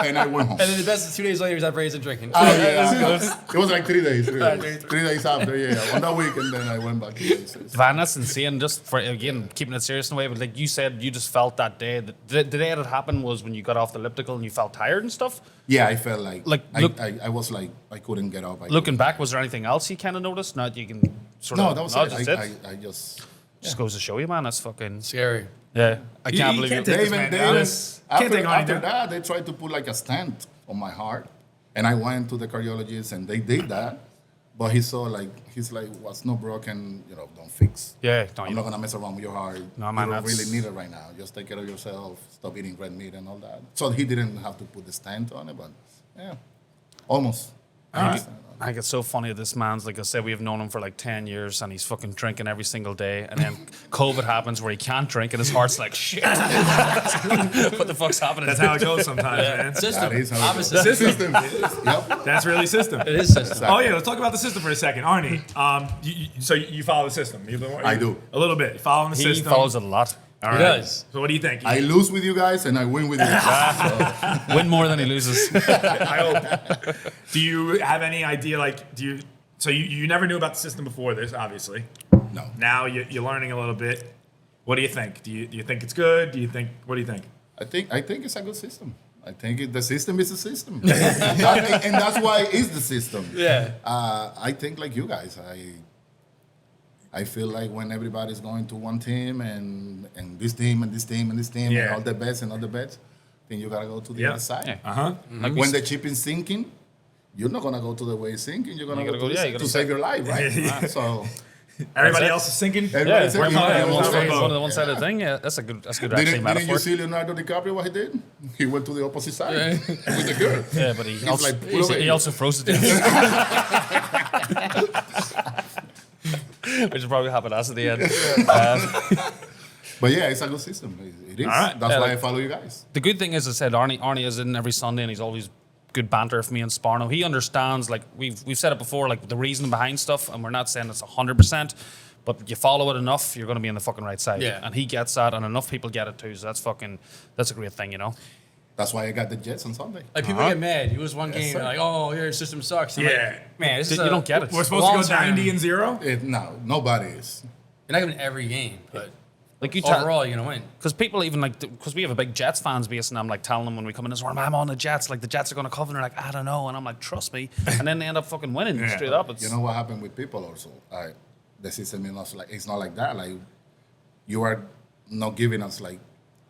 And I went home. And then the best 2 days later, he was at Brazen drinking. It was like 3 days. Really. 3 days after, yeah. On that weekend, then I went back to the Van, that's insane. Just for, again, keeping it serious in a way, but like you said, you just felt that day. The day that it happened was when you got off the elliptical and you felt tired and stuff. Yeah, I felt like look- I was like, I couldn't get up. Looking back, was there anything else you kind of noticed? Now that you can sort No, of... that was no, it. just I just... Just goes to show you, man. That's fucking... Scary. Yeah. I can't believe can't it. take this man down. After that, they tried to put like a stent on my heart, and I went to the cardiologist, and they did that. But he's like, what's not broken, don't fix. Yeah, no, I'm you not gonna mess around with your heart. No, man, you don't that's- really need it right now. Just take care of yourself. Stop eating red meat and all that. So he didn't have to put the stent on it, but yeah, almost. I think it's so funny that this man's, like I said, we have known him for like 10 years and he's fucking drinking every single day. And then COVID happens where he can't drink and his heart's like, shit. What the fuck's happening? That's how it goes sometimes, man. System. That is how it Opposite goes. system. Yep. That's really system. It is system. Oh yeah, let's talk about the system for a second, Arnie. So you follow the system? I do. A little bit. You following the He system? follows it a lot. All He right. does. So what do you think? I lose with you guys, and I win with you. Win more than he loses. I hope. Do you have any idea? So you never knew about the system before this, obviously. No. Now you're learning a little bit. What do you think? Do you think it's good? What do you think? I think it's a good system. I think the system is a system, and that's why it's the system. Yeah. I think like you guys. I feel like when everybody's going to one team and this team and this team and this team and Yeah. all the bets and all the bets, then you gotta go to the Yeah. other side. Yeah. Uh-huh. When the chip is sinking, you're not gonna go to the way it's sinking. You're gonna You go gotta to, go- yeah, the you side gotta to save your life, right? So Everybody it. else is sinking. everybody's We're sinking. on Yeah, one yeah, side, yeah. one of the one-sided thing. Yeah, that's a good actually Didn't you metaphor. see Leonardo DiCaprio what he did? He went to the opposite side with the girl. Yeah, but he also, like, pull away. he also froze it. Which will probably happen us at the end. But yeah, it's a good system. It is. All right. That's Yeah, why like- I follow you guys. The good thing is, I said, Arnie is in every Sunday and he's always good banter with me and Sparno. He understands, like we've said it before, like the reason behind stuff, and we're not saying it's 100%, but you follow it enough, you're going to be on the fucking right side. Yeah. And he gets that, and enough people get it too. So that's a great thing, you know. That's why I got the Jets on Sunday. Like people get mad. You lose one game, sir. they're like, "Oh, your system sucks." I'm Yeah. like, man, this is You don't get it. We're supposed to go long-term. 90-0. No, nobody is. You're not gonna win every game, but Like you tell, overall, you're gonna win. because people even like, because we have a big Jets fans base, and I'm like telling them when we come in this room, I'm on the Jets. Like the Jets are going to cover, and they're like, I don't know, and I'm like, trust me, and then they end up fucking winning straight up. It's, You know what happened with people also? The system is not like it's not like that. Like you are not giving us like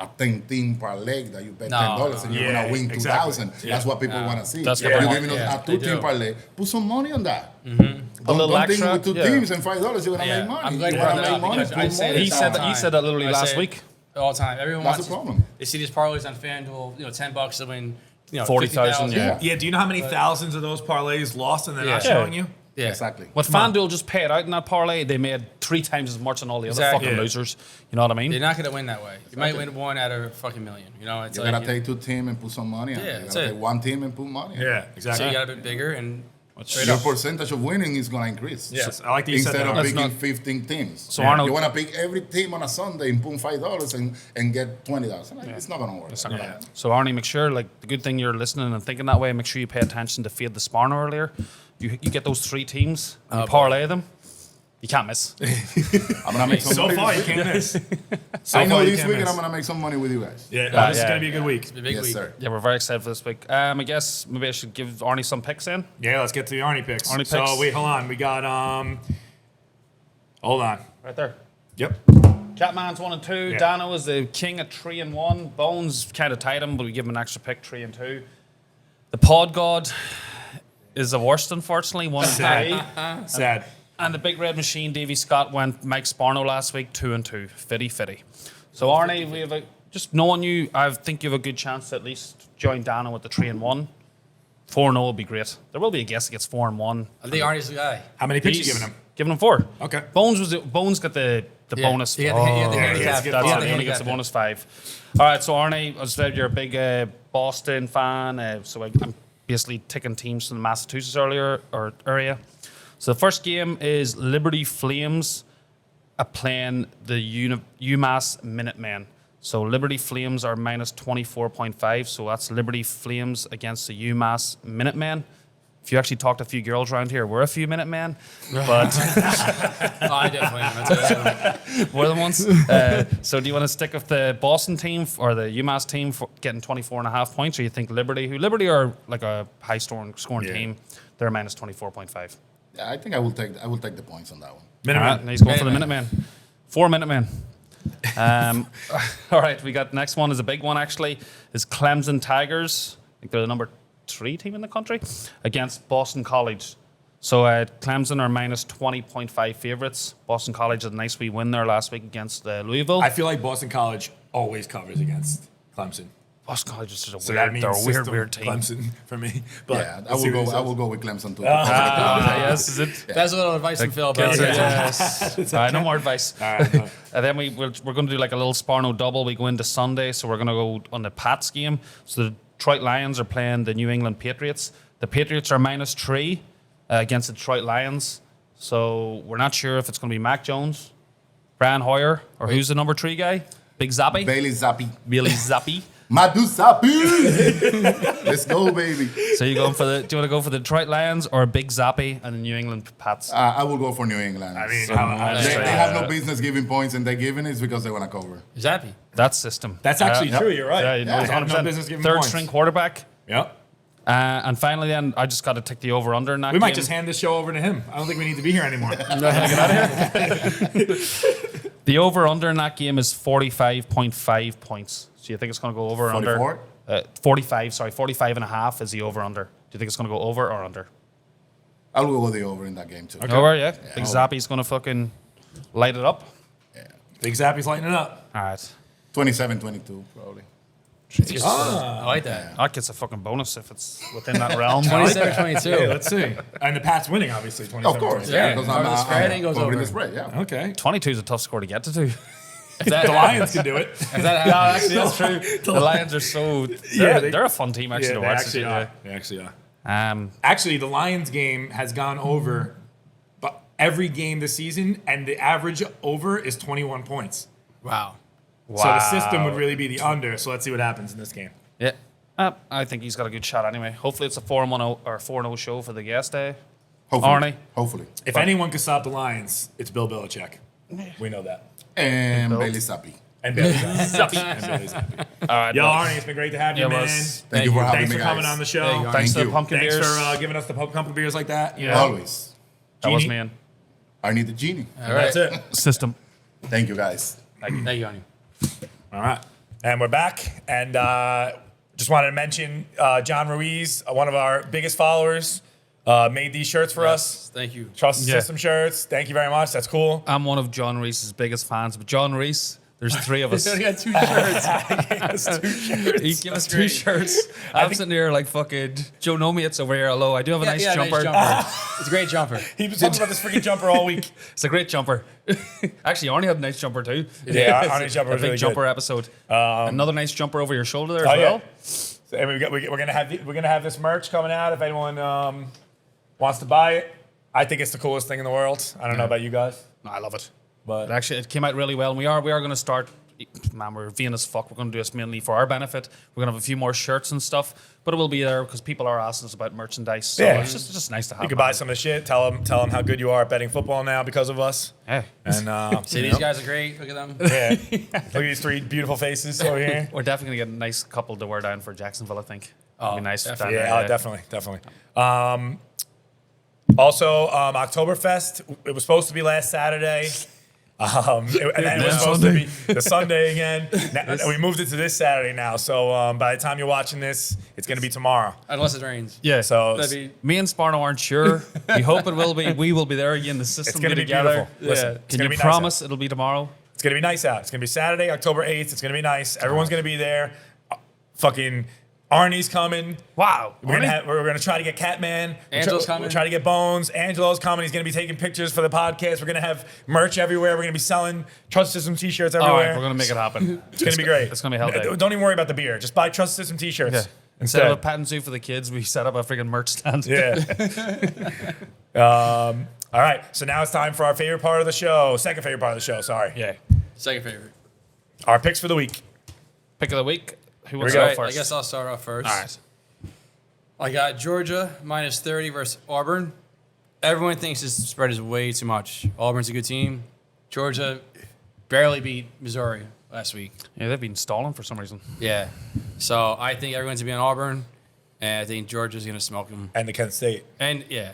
a 10-team parlay that you bet No, $10 and you're Yeah, gonna win exactly. 2,000. That's what people want to see. That's what You're they giving want, us yeah, a they 2-team do. parlay. Put some money on that. little Don't think extra, with 2 yeah. teams and $5 you're gonna Yeah, make money. I'm glad you You brought wanna that make up money, because I put say money that he all said the that. He time. said that literally I last say it week. all the time. Everyone That's wants the problem. They see these parlays on FanDuel, $10 to win, 40,000, 50,000. yeah. Yeah, do you know how many thousands of those parlays lost and they're not Yeah. showing you? Yeah, Exactly. What FanDuel just paid out in that parlay, they made 3 times as much than all the other Exactly. fucking Yeah. losers. You know what I mean? You're not gonna win that way. You might win one out of a fucking million. It's You like gotta take 2 teams and put some money on Yeah, it. You that's gotta it. take 1 team and put money on it. Yeah, so exactly. you got to be bigger and straight Your up. percentage of winning is gonna increase. Yes, I like that you said Instead that. of That's picking not- 15 teams. So Arnold- you wanna pick every team on a Sunday and put $5 and get $20. It's not gonna work. Yeah. So Arnie, make sure, like, the good thing you're listening and thinking that way, make sure you pay attention to Fade the Sparn earlier. You get those 3 teams, and you parlay them, you can't miss. I'm gonna make some So money. far, you this week. can't miss. I know far, you this can't weekend miss. I'm gonna make some money with you guys. Yeah, Yeah, this is yeah. going to be a good week. It's a big Yes, week. sir. Yeah, we're very excited for this week. I guess maybe I should give Arnie some picks in. Yeah, let's get to the Arnie picks. Arnie So, picks. wait, hold on. We got, hold on. Right there. Yep. Catman's 1 and 2. Yeah. Dano is the king at 3 and 1. Bones kind of tied him, but we give him an extra pick, 3 and 2. The Pod God is the worst, unfortunately, 1 and 3. Sad. And the Big Red Machine, Davy Scott, went Mike Sparno last week, 2 and 2. Fitty. So Arnie, we have just knowing you, I think you have a good chance to at least join Dano with the 3 and 1. 4 and 0 would be great. There will be a guess that gets 4 and 1. I think Arnie's the guy. How many picks you He's giving him? Giving him 4. Okay. Bones got the Yeah, bonus. he got the handicap. that's He good. got That's the it. He only gets the handicap. bonus 5. All right, so Arnie, as I said, you're a big Boston fan, so I'm basically ticking teams from the Massachusetts area. So the first game is Liberty Flames playing the UMass Minutemen. So Liberty Flames are minus 24.5. So that's Liberty Flames against the UMass Minutemen. If you actually talk to a few girls around here, we're a few Minutemen, but Oh, I definitely am. That's we're the ones. So do you want to stick with the Boston team or the UMass team for getting 24.5 points, or you think Liberty are like a high scoring Yeah. team? They're minus 24.5. Yeah, I think I will take the points on that one. All right, Minutemen. now he's going for the Minutemen. Minutemen. 4 Minutemen. All right, we got next one is a big one actually. Is Clemson Tigers. I think they're the number 3 team in the country against Boston College. So Clemson are minus 20.5 favorites. Boston College had a nice wee win there last week against Louisville. I feel like Boston College always covers against Clemson. Boston College is just a So that means they're a system weird team. Clemson for me. But Yeah, I let's see will what he go. I says. will go with Clemson too. Yes, is it? That's a little advice from Phil. But Yes. No more advice. All right. And then we're going to do like a little Sparno double. We go into Sunday, so we're going to go on the Pats game. So the Detroit Lions are playing the New England Patriots. The Patriots are minus 3 against the Detroit Lions. So we're not sure if it's going to be Mac Jones, Brian Hoyer, or who's the number 3 guy? Big Zappy? Bailey Zappi, Billy Zappy. Madu Zappi. Let's go, baby. So you going for the? Do you want to go for the Detroit Lions or Big Zappy and the New England Pats? I will go for New England. I mean, they have no business giving points, and they're giving it because they want to cover. Zappy. That system. That's actually Yeah. true. You're right. Yeah, you know, They it's have no 100%. business giving Third points. string quarterback. Yep. And finally, then I just got to tick the over under in that. We might game. just hand this show over to him. I don't think we need to be here anymore. The over under in that game is 45.5 points. So you think it's going to go over or under? 44? 45. Sorry, 45 and a half is the over under. Do you think it's going to go over or under? I will go with the over in that game too. Over, yeah. Big Zappy's going to fucking light it up. Big Zappy's lighting it up. All right. 27-22 probably. I like that. That gets a fucking bonus if it's within that realm. 27-22. Let's see. And the Pats winning, obviously. 27. Of course, Yeah, because cover the spread and goes covering over. the spread. Yeah. Okay. 22 is a tough score to get to. If that The Lions can do it. If that Yeah, happens, actually, that's true. The Lions are so. Yeah, They're a fun team actually Yeah, to they watch. actually are. They actually are. Um, Actually, the Lions game has gone over but every game this season, and the average over is 21 points. wow. So the system would really be the under. So let's see what happens in this game. Yeah. I think he's got a good shot anyway. Hopefully it's a 4-1 or 4-0 show for the guest day. Hopefully. Arnie. Hopefully. If anyone can stop the Lions, it's Bill Belichick. We know that. And Bailey Zappi. And Bailey Zappi. And Bailey Zappi. All right. Yo, boys. Arnie, it's been great to have you, Yeah, man. boys. Thank you for having Thanks me, for guys. coming on the show. There you go. Thanks Thank to the you. pumpkin Thanks beers. for giving us the pumpkin beers like that. Yeah. Always. That was Genie. me. I need the genie. All right. That's it. System. Thank you, guys. Thank you, Arnie. All right. And we're back. And just wanted to mention John Ruiz, one of our biggest followers, made these shirts for us. Thank you. Trust Yeah. System shirts. Thank you very much. That's cool. I'm one of John Reese's biggest fans, but John Reese, there's 3 of us. We only got 2 shirts. He gave us 2 shirts. I'm sitting here like fucking Joe Nomiates over here. Hello, I do have a nice jumper. It's a great jumper. He was talking about this freaking jumper all week. It's a great jumper. Actually, Arnie had a nice jumper too. Yeah, Arnie's jumper A was big really jumper good. episode. Another nice jumper over your shoulder there Oh as well. yeah. So, and we're gonna have this merch coming out. If anyone wants to buy it, I think it's the coolest thing in the world. I don't know about you guys, No, I love it. but But actually, it came out really well. And we are going to start. Man, we're vain as fuck. We're going to do this mainly for our benefit. We're going to have a few more shirts and stuff, but it will be there because people are asking us about merchandise. So Yeah. it's just nice to have. you can man. buy some of the shit. Tell them how good you are at betting football now because of us. Hey, And See, you these know, guys are great. Look at them. yeah, look at these 3 beautiful faces over here. we're definitely going to get a nice couple to wear down for Jacksonville. I think. It'll be nice. definitely. down Yeah, there, definitely. Also, Oktoberfest. It was supposed to be last Saturday. And then it was supposed to be the Sunday again. Now, we moved it to this Saturday now. So by the time you're watching this, it's going to be tomorrow. Unless it rains. Yeah. So That'd be Me and Sparno aren't sure. We hope it will be. We will be there again. The system it's going to be together. beautiful. Listen, it's Can gonna you be promise it'll be tomorrow? It's going to be nice out. It's going to be Saturday, October 8th. It's going to be nice. Everyone's going to be there. Fucking Arnie's coming. Wow. We're gonna try to get Catman. Angelo's coming. We're trying to get Bones. Angelo's coming. He's gonna be taking pictures for the podcast. We're gonna have merch everywhere. We're gonna be selling Trust System t-shirts All everywhere. right, we're gonna make it happen. it's gonna be great. It's gonna be hell day. Don't even worry about the beer. Just buy Trust System t-shirts Instead instead. of a patent suit for the kids, we set up a freaking merch stand. Yeah. All right. So now it's time for our favorite part of the show. Second favorite part of the show. Sorry. Yeah. second favorite. Our picks for the week. Pick of the week. Who wants we to go. go I first? guess I'll start off first. All right. I got Georgia minus 30 versus Auburn. Everyone thinks this spread is way too much. Auburn's a good team. Georgia barely beat Missouri last week. Yeah, they've been stalling for some reason. Yeah. So I think everyone's going to be on Auburn, and I think Georgia's going to smoke them. And the Kent State. And, yeah.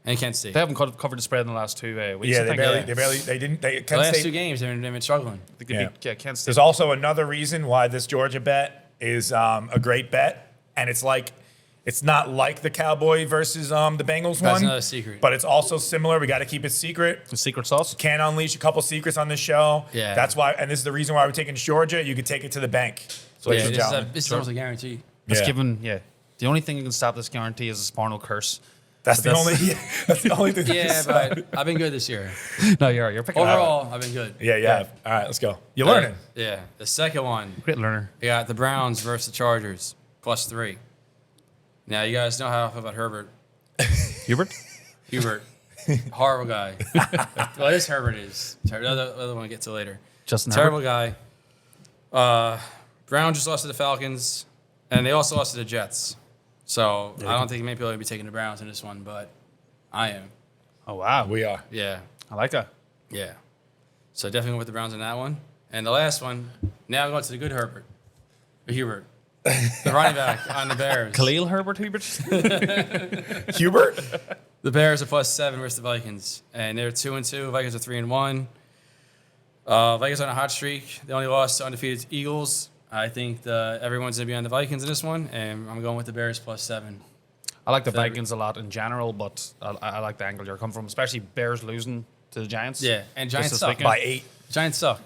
And Kent State. They haven't covered the spread in the last 2 weeks. Yeah, I think. they didn't. the Kent last State. 2 games, they've been struggling. I think they Yeah. beat Kent State. There's also another reason why this Georgia bet is a great bet, and it's not like the Cowboy versus the Bengals That's one, another secret. but it's also similar. We got to keep it secret. The secret sauce. Can't unleash a couple secrets on this show. Yeah. That's why, and this is the reason why we're taking Georgia. You could take it to the bank. So Yeah, ladies and gentlemen. this is almost a guarantee. It's Yeah. given. Yeah. The only thing that can stop this guarantee is a Sparno curse. That's but the only. Yeah, that's the only thing. Yeah, but I've been good this year. No, you're picking. Overall, I've been good. Yeah. All right, let's go. You're learning. Yeah. The second one, Great learner. we got the Browns versus the Chargers, +3. Now, you guys know how I feel about Herbert. Hubert. Hubert. Horrible guy. Well, this Herbert is. The other one we'll get to later. Justin Terrible guy. Brown just lost to the Falcons, and they also lost to the Jets. So I don't think many people will be taking the Browns in this one, but I am. Oh wow. We are. Yeah. I like that. Yeah. So definitely going with the Browns on that one. And the last one, now going to the good Herbert. Hubert. The running back on the Bears. Khalil Herbert. Hubert. Hubert. The Bears are +7 versus the Vikings. And they're 2-2. Vikings are 3-1. Vikings on a hot streak. They only lost to undefeated Eagles. I think everyone's going to be on the Vikings in this one. And I'm going with the Bears +7. I like the Vikings a lot in general, but I like the angle you're coming from, especially Bears losing to the Giants. Yeah. And Giants this suck. weekend. By 8. Giants suck.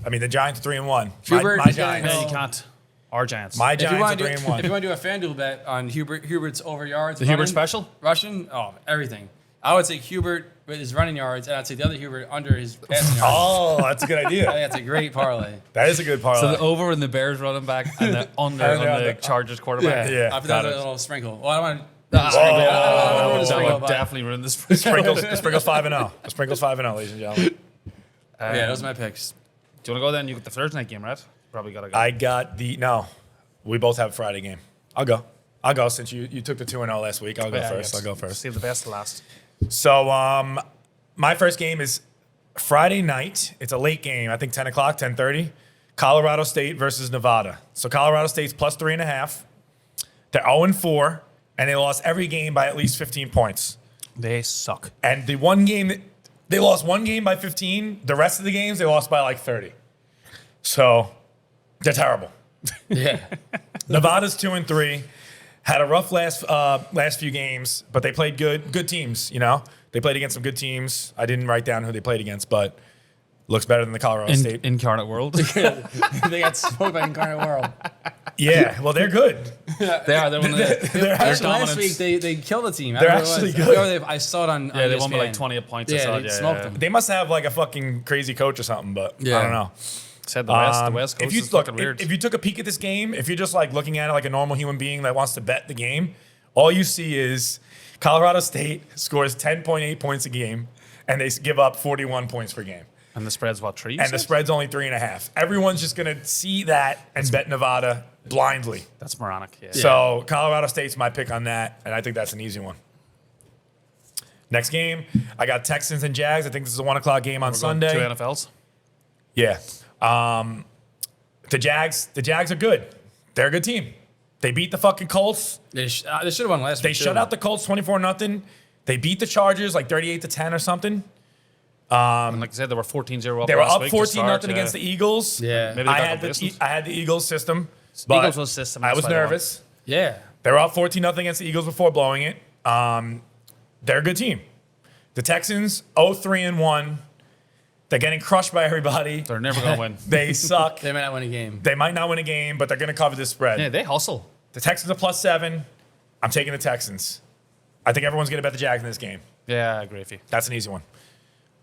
I mean, the Giants 3-1. Hubert My is getting Giants. No, you can't. Our Giants. My If you Giants want are to 3-1. do a FanDuel bet on Hubert's over yards, the Hubert special. Russian, everything. I would take Hubert with his running yards, and I'd take the other Hubert under his passing yards. Oh, that's a good I think idea. that's a great parlay. That is a good parlay. So the over in the Bears running back and the under And on the the under. Chargers quarterback. Yeah. I put got that it. a little sprinkle. Well, I don't want to. That sprinkle, would but- definitely ruin this. Sprinkles 5-0. The Sprinkles 5-0, ladies and gentlemen. Yeah, those are my picks. Do you want to go then? You got the Thursday night game, right? Probably got to go. I got the no. We both have a Friday game. I'll go since you took the 2-0 last week. I'll go first. I'll go first. Save the best to last. So my first game is Friday night. It's a late game. I think 10 o'clock, 10:30. Colorado State versus Nevada. So Colorado State's plus 3.5. They're 0-4, and they lost every game by at least 15 points. They suck. And the one game they lost one game by 15. The rest of the games they lost by like 30. So they're terrible. Yeah. Nevada's 2-3. Had a rough last few games, but they played good teams. You know, they played against some good teams. I didn't write down who they played against, but looks better than the Colorado State. Incarnate World. They got smoked by Incarnate World. Yeah, well, they're good. They are. They're one of the. They're Actually, last dominance. week they killed the team. They're actually good. I saw it on. Yeah, they won by ESPN. like 20 points. I Yeah, saw it. they smoked them. They must have like a fucking crazy coach or something, but I Yeah. don't know. Said the West Coast If you is look, fucking weird. if you took a peek at this game, if you're just like looking at it like a normal human being that wants to bet the game, all you see is Colorado State scores 10.8 points a game, and they give up 41 points per game. And the spread's what, 3? And the spread's only 3.5. Everyone's just going to see that and bet Nevada blindly. That's moronic. Yeah. So Colorado State's my pick on that, and I think that's an easy one. Next game, I got Texans and Jags. I think this is a 1 o'clock game on Sunday. 2 NFLs. Yeah. The Jags are good. They're a good team. They beat the fucking Colts. They should have won last They week. shut out the Colts 24-0. They beat the Chargers like 38-10 or something. And like I said, they were 14-0 up They were last up week to 14-0 start, against the Eagles. Yeah. Maybe they I got had, complacent. I had the Eagles system. But Eagles was system. I that's was why they won. nervous. Yeah. They were up 14-0 against the Eagles before blowing it. They're a good team. The Texans, 0-3-1. They're getting crushed by everybody. They're never going to win. They suck. They might not win a game. They might not win a game, but they're going to cover this spread. Yeah, they hustle. The Texans are +7. I'm taking the Texans. I think everyone's going to bet the Jags in this game. Yeah, I agree with you. That's an easy one.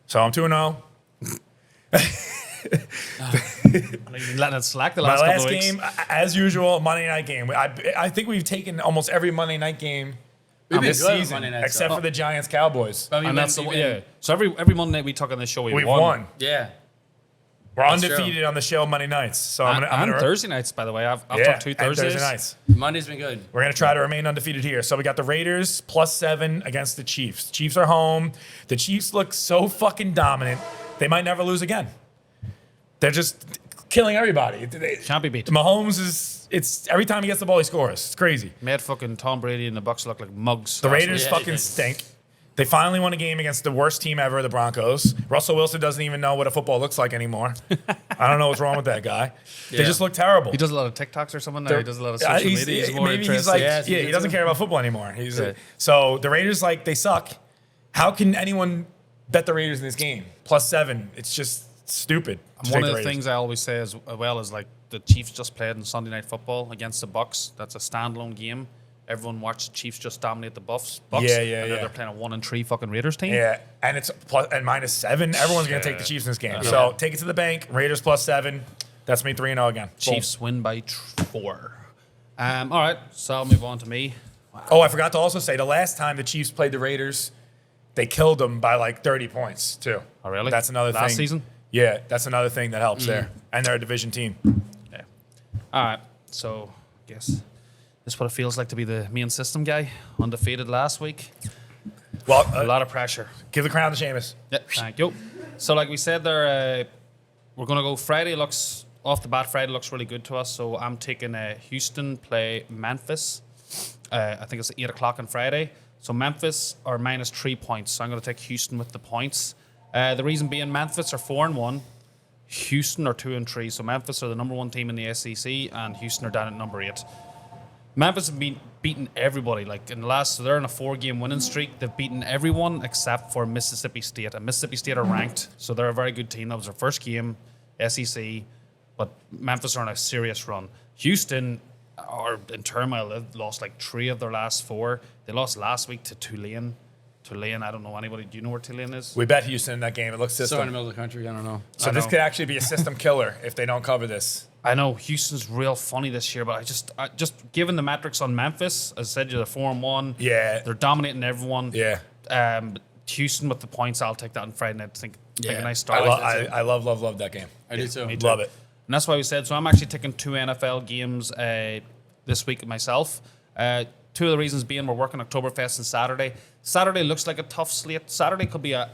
So I'm 2-0. You've been letting it slack the My last couple last of weeks. game, as usual, Monday night game. I think we've taken almost every Monday night game been this good on season, Monday nights, except though. for the Giants Cowboys. And that's the yeah. So every Monday night we talk on this show, We've won. Yeah. We're That's undefeated on the show Monday nights. So And I'm gonna Thursday nights, by the way. I've yeah, talked 2 and Thursdays. Thursday nights. Monday's been good. We're going to try to remain undefeated here. So we got the Raiders +7 against the Chiefs. Chiefs are home. The Chiefs look so fucking dominant. They might never lose again. They're just killing everybody. Can't be beat. Mahomes it's every time he gets the ball, he scores. It's crazy. Made fucking Tom Brady and the Bucks look like mugs. The last Raiders week. fucking stink. They finally won a game against the worst team ever, the Broncos. Russell Wilson doesn't even know what a football looks like anymore. I don't know what's wrong with that guy. They Yeah. just look terrible. He does a lot of TikToks or something now. He does a lot of social He's- media. He's more maybe he's interested. like, Yeah, he doesn't care about football anymore. Yeah. So the Raiders, like, they suck. How can anyone bet the Raiders in this game? +7. It's just stupid. to One take of the Raiders. things I always say as well is like the Chiefs just played in Sunday Night Football against the Bucks. That's a standalone game. Everyone watched the Chiefs just dominate the Bucks. Yeah, and yeah, now yeah. They're playing a 1-3 fucking Raiders team. Yeah, and it's -7. Everyone's going to take the Chiefs in this game. So take it to the bank. Raiders +7. That's me 3-0 again. Chiefs win by 4. All right, so I'll move on to me. Boom. Oh, I forgot to also say the last time the Chiefs played the Raiders, they killed them by like 30 points too. Oh, really? That's another thing. Last season? Yeah, that's another thing that helps there. And they're a division team. Yeah. All right, so I guess this is what it feels like to be the main system guy. Undefeated last week. Well, A lot of pressure. give the crown to Sheamus. Yeah, thank you. So, like we said, there, we're going to go Friday. Looks off the bat. Friday looks really good to us. So I'm taking Houston play Memphis. I think it's 8 o'clock on Friday. So Memphis are -3 points. So I'm going to take Houston with the points. The reason being, Memphis are 4-1. Houston are 2-3. So Memphis are the number 1 team in the SEC, and Houston are down at number 8. Memphis have been beaten everybody. Like in the last, so they're in a 4-game winning streak. They've beaten everyone except for Mississippi State. And Mississippi State are ranked, so they're a very good team. That was their first game, SEC. But Memphis are on a serious run. Houston are in turmoil. They've lost like 3 of their last 4. They lost last week to Tulane. Tulane, I don't know anybody. Do you know where Tulane is? We bet Houston in that game. It looks system. So in the middle of the country, I don't know. So I this know. could actually be a system killer if they don't cover this. I know Houston's real funny this year, but I just given the metrics on Memphis, as I said, they're 4-1. Yeah. They're dominating everyone. Yeah. Houston with the points, I'll take that on Friday night. I think a nice I, start. love that game. I do too. Me too. Love it. And that's why we said, so I'm actually taking 2 NFL games this week myself. 2 of the reasons being we're working Oktoberfest on Saturday. Saturday looks like a tough slate. Saturday could be a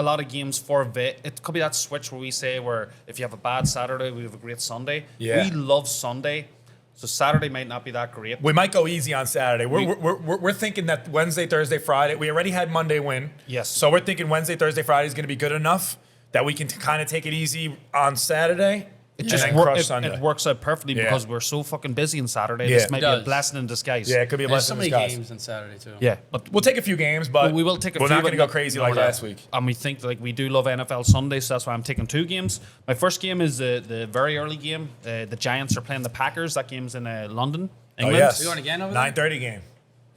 lot of games for it could be that switch where we say where if you have a bad Saturday, we have a great Sunday. Yeah. We love Sunday. So Saturday might not be that great. We might go easy on Saturday. We're thinking that Wednesday, Thursday, Friday. We already had Monday win. Yes. So we're thinking Wednesday, Thursday, Friday is going to be good enough that we can kind of take it easy on Saturday. It and then crush it Sunday. works out perfectly Yeah. because we're so fucking busy on Saturday. Yeah. This might It be a does. blessing in disguise. Yeah, it could be a There's blessing so in many disguise. games on Saturday too. Yeah. But We'll take a few games, but we will take a we're few. not going to but go crazy no, like we're not. last week. And we think like we do love NFL Sunday, so that's why I'm taking 2 games. My first game is the very early game. The Giants are playing the Packers. That game's in London, Oh, England. yes. You going again over there? 9:30 game.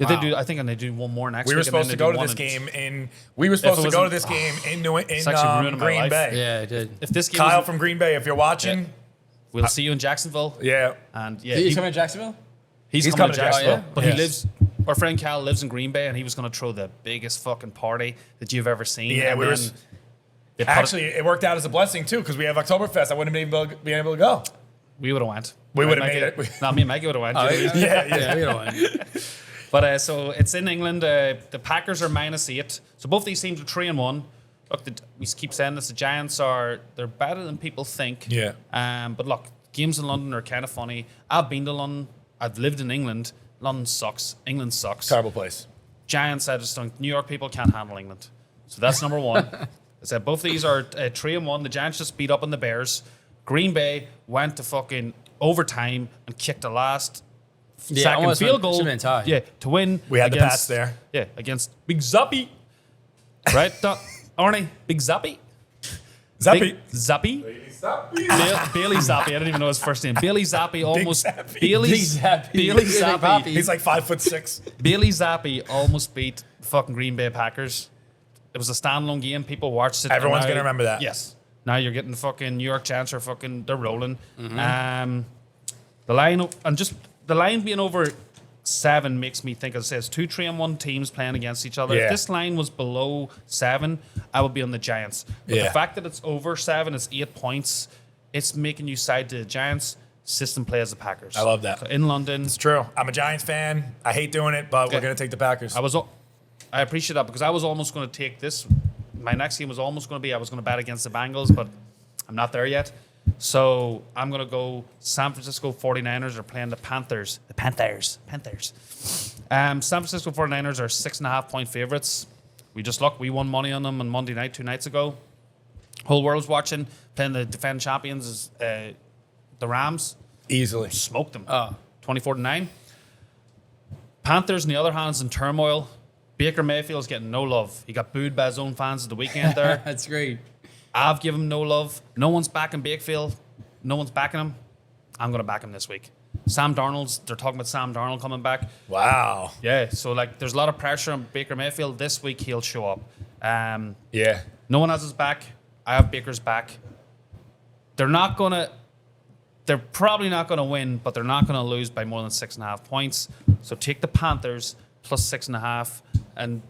Yeah, they do. I think and they do one more next We week. were and supposed then to they go do to one this in- game in. We were supposed it to go to wasn't- this game in actually ruining my Green life. Bay. Yeah, it did. If this game Kyle was- from Green Bay, if you're watching, we'll see you in Jacksonville. yeah. And yeah, He's coming to Jacksonville? he's coming to Jacksonville. Oh, yeah? But Yes. he lives. Our friend Cal lives in Green Bay, and he was going to throw the biggest fucking party that you've ever seen. Yeah, and we were. then they put it- Actually, it worked out as a blessing too because we have Oktoberfest. I wouldn't have been able to go. we would have went. We Right, would've Mikey? made it. No, me and Maggie would have went. Yeah. You know. But so it's in England. The Packers are -8. So both these teams are 3-1. Look, we keep saying this. The Giants they're better than people think. Yeah. But look, games in London are kind of funny. I've been to London. I've lived in England. London sucks. England sucks. Terrible place. Giants, I just don't. New York people can't handle England. So that's number 1. I said both of these are 3-1. The Giants just beat up on the Bears. Green Bay went to fucking overtime and kicked the last second almost field went- goal. should've been tied. Yeah, to win. We had the against- pass there. Yeah, against Big Zappy. Right, Arnie? Big Zappy. Zappy. Big Zappy. Bailey Zappy. I don't even know his first name. Bailey Zappy almost. Zappy. Bailey Big Zappy. Bailey Big Zappy. Papi. He's like 5'6". Bailey Zappy almost beat fucking Green Bay Packers. It was a standalone game. People watched it. Everyone's and now- gonna remember that. Yes. Now you're getting the fucking New York Giants are fucking they're rolling. Mm-hmm. The line and just the line being over 7 makes me think. As it says 2 3-1 teams playing against each other. Yeah. If this line was below 7, I would be on the Giants. But Yeah. the fact that it's over 7, it's 8 points. It's making you side to the Giants. System play as the Packers. I love that. So in London, It's true. I'm a Giants fan. I hate doing it, but we're Yeah. gonna take the Packers. I appreciate that because I was almost going to take this. My next game was almost going to be I was going to bet against the Bengals, but I'm not there yet. So I'm going to go San Francisco 49ers are playing the Panthers. The Panthers. San Francisco 49ers are 6.5-point favorites. We won money on them on Monday night 2 nights ago. Whole world's watching. Playing the defending champions is the Rams. Easily. Smoked them. 24-9. Panthers, on the other hand, is in turmoil. Baker Mayfield's getting no love. He got booed by his own fans at the weekend there. That's great. I've given him no love. No one's backing Bakefield. No one's backing him. I'm going to back him this week. They're talking about Sam Darnold coming back. Wow. Yeah, so like there's a lot of pressure on Baker Mayfield. This week he'll show up. Yeah. No one has his back. I have Baker's back. They're probably not going to win, but they're not going to lose by more than 6.5 points. So take the Panthers plus 6.5 and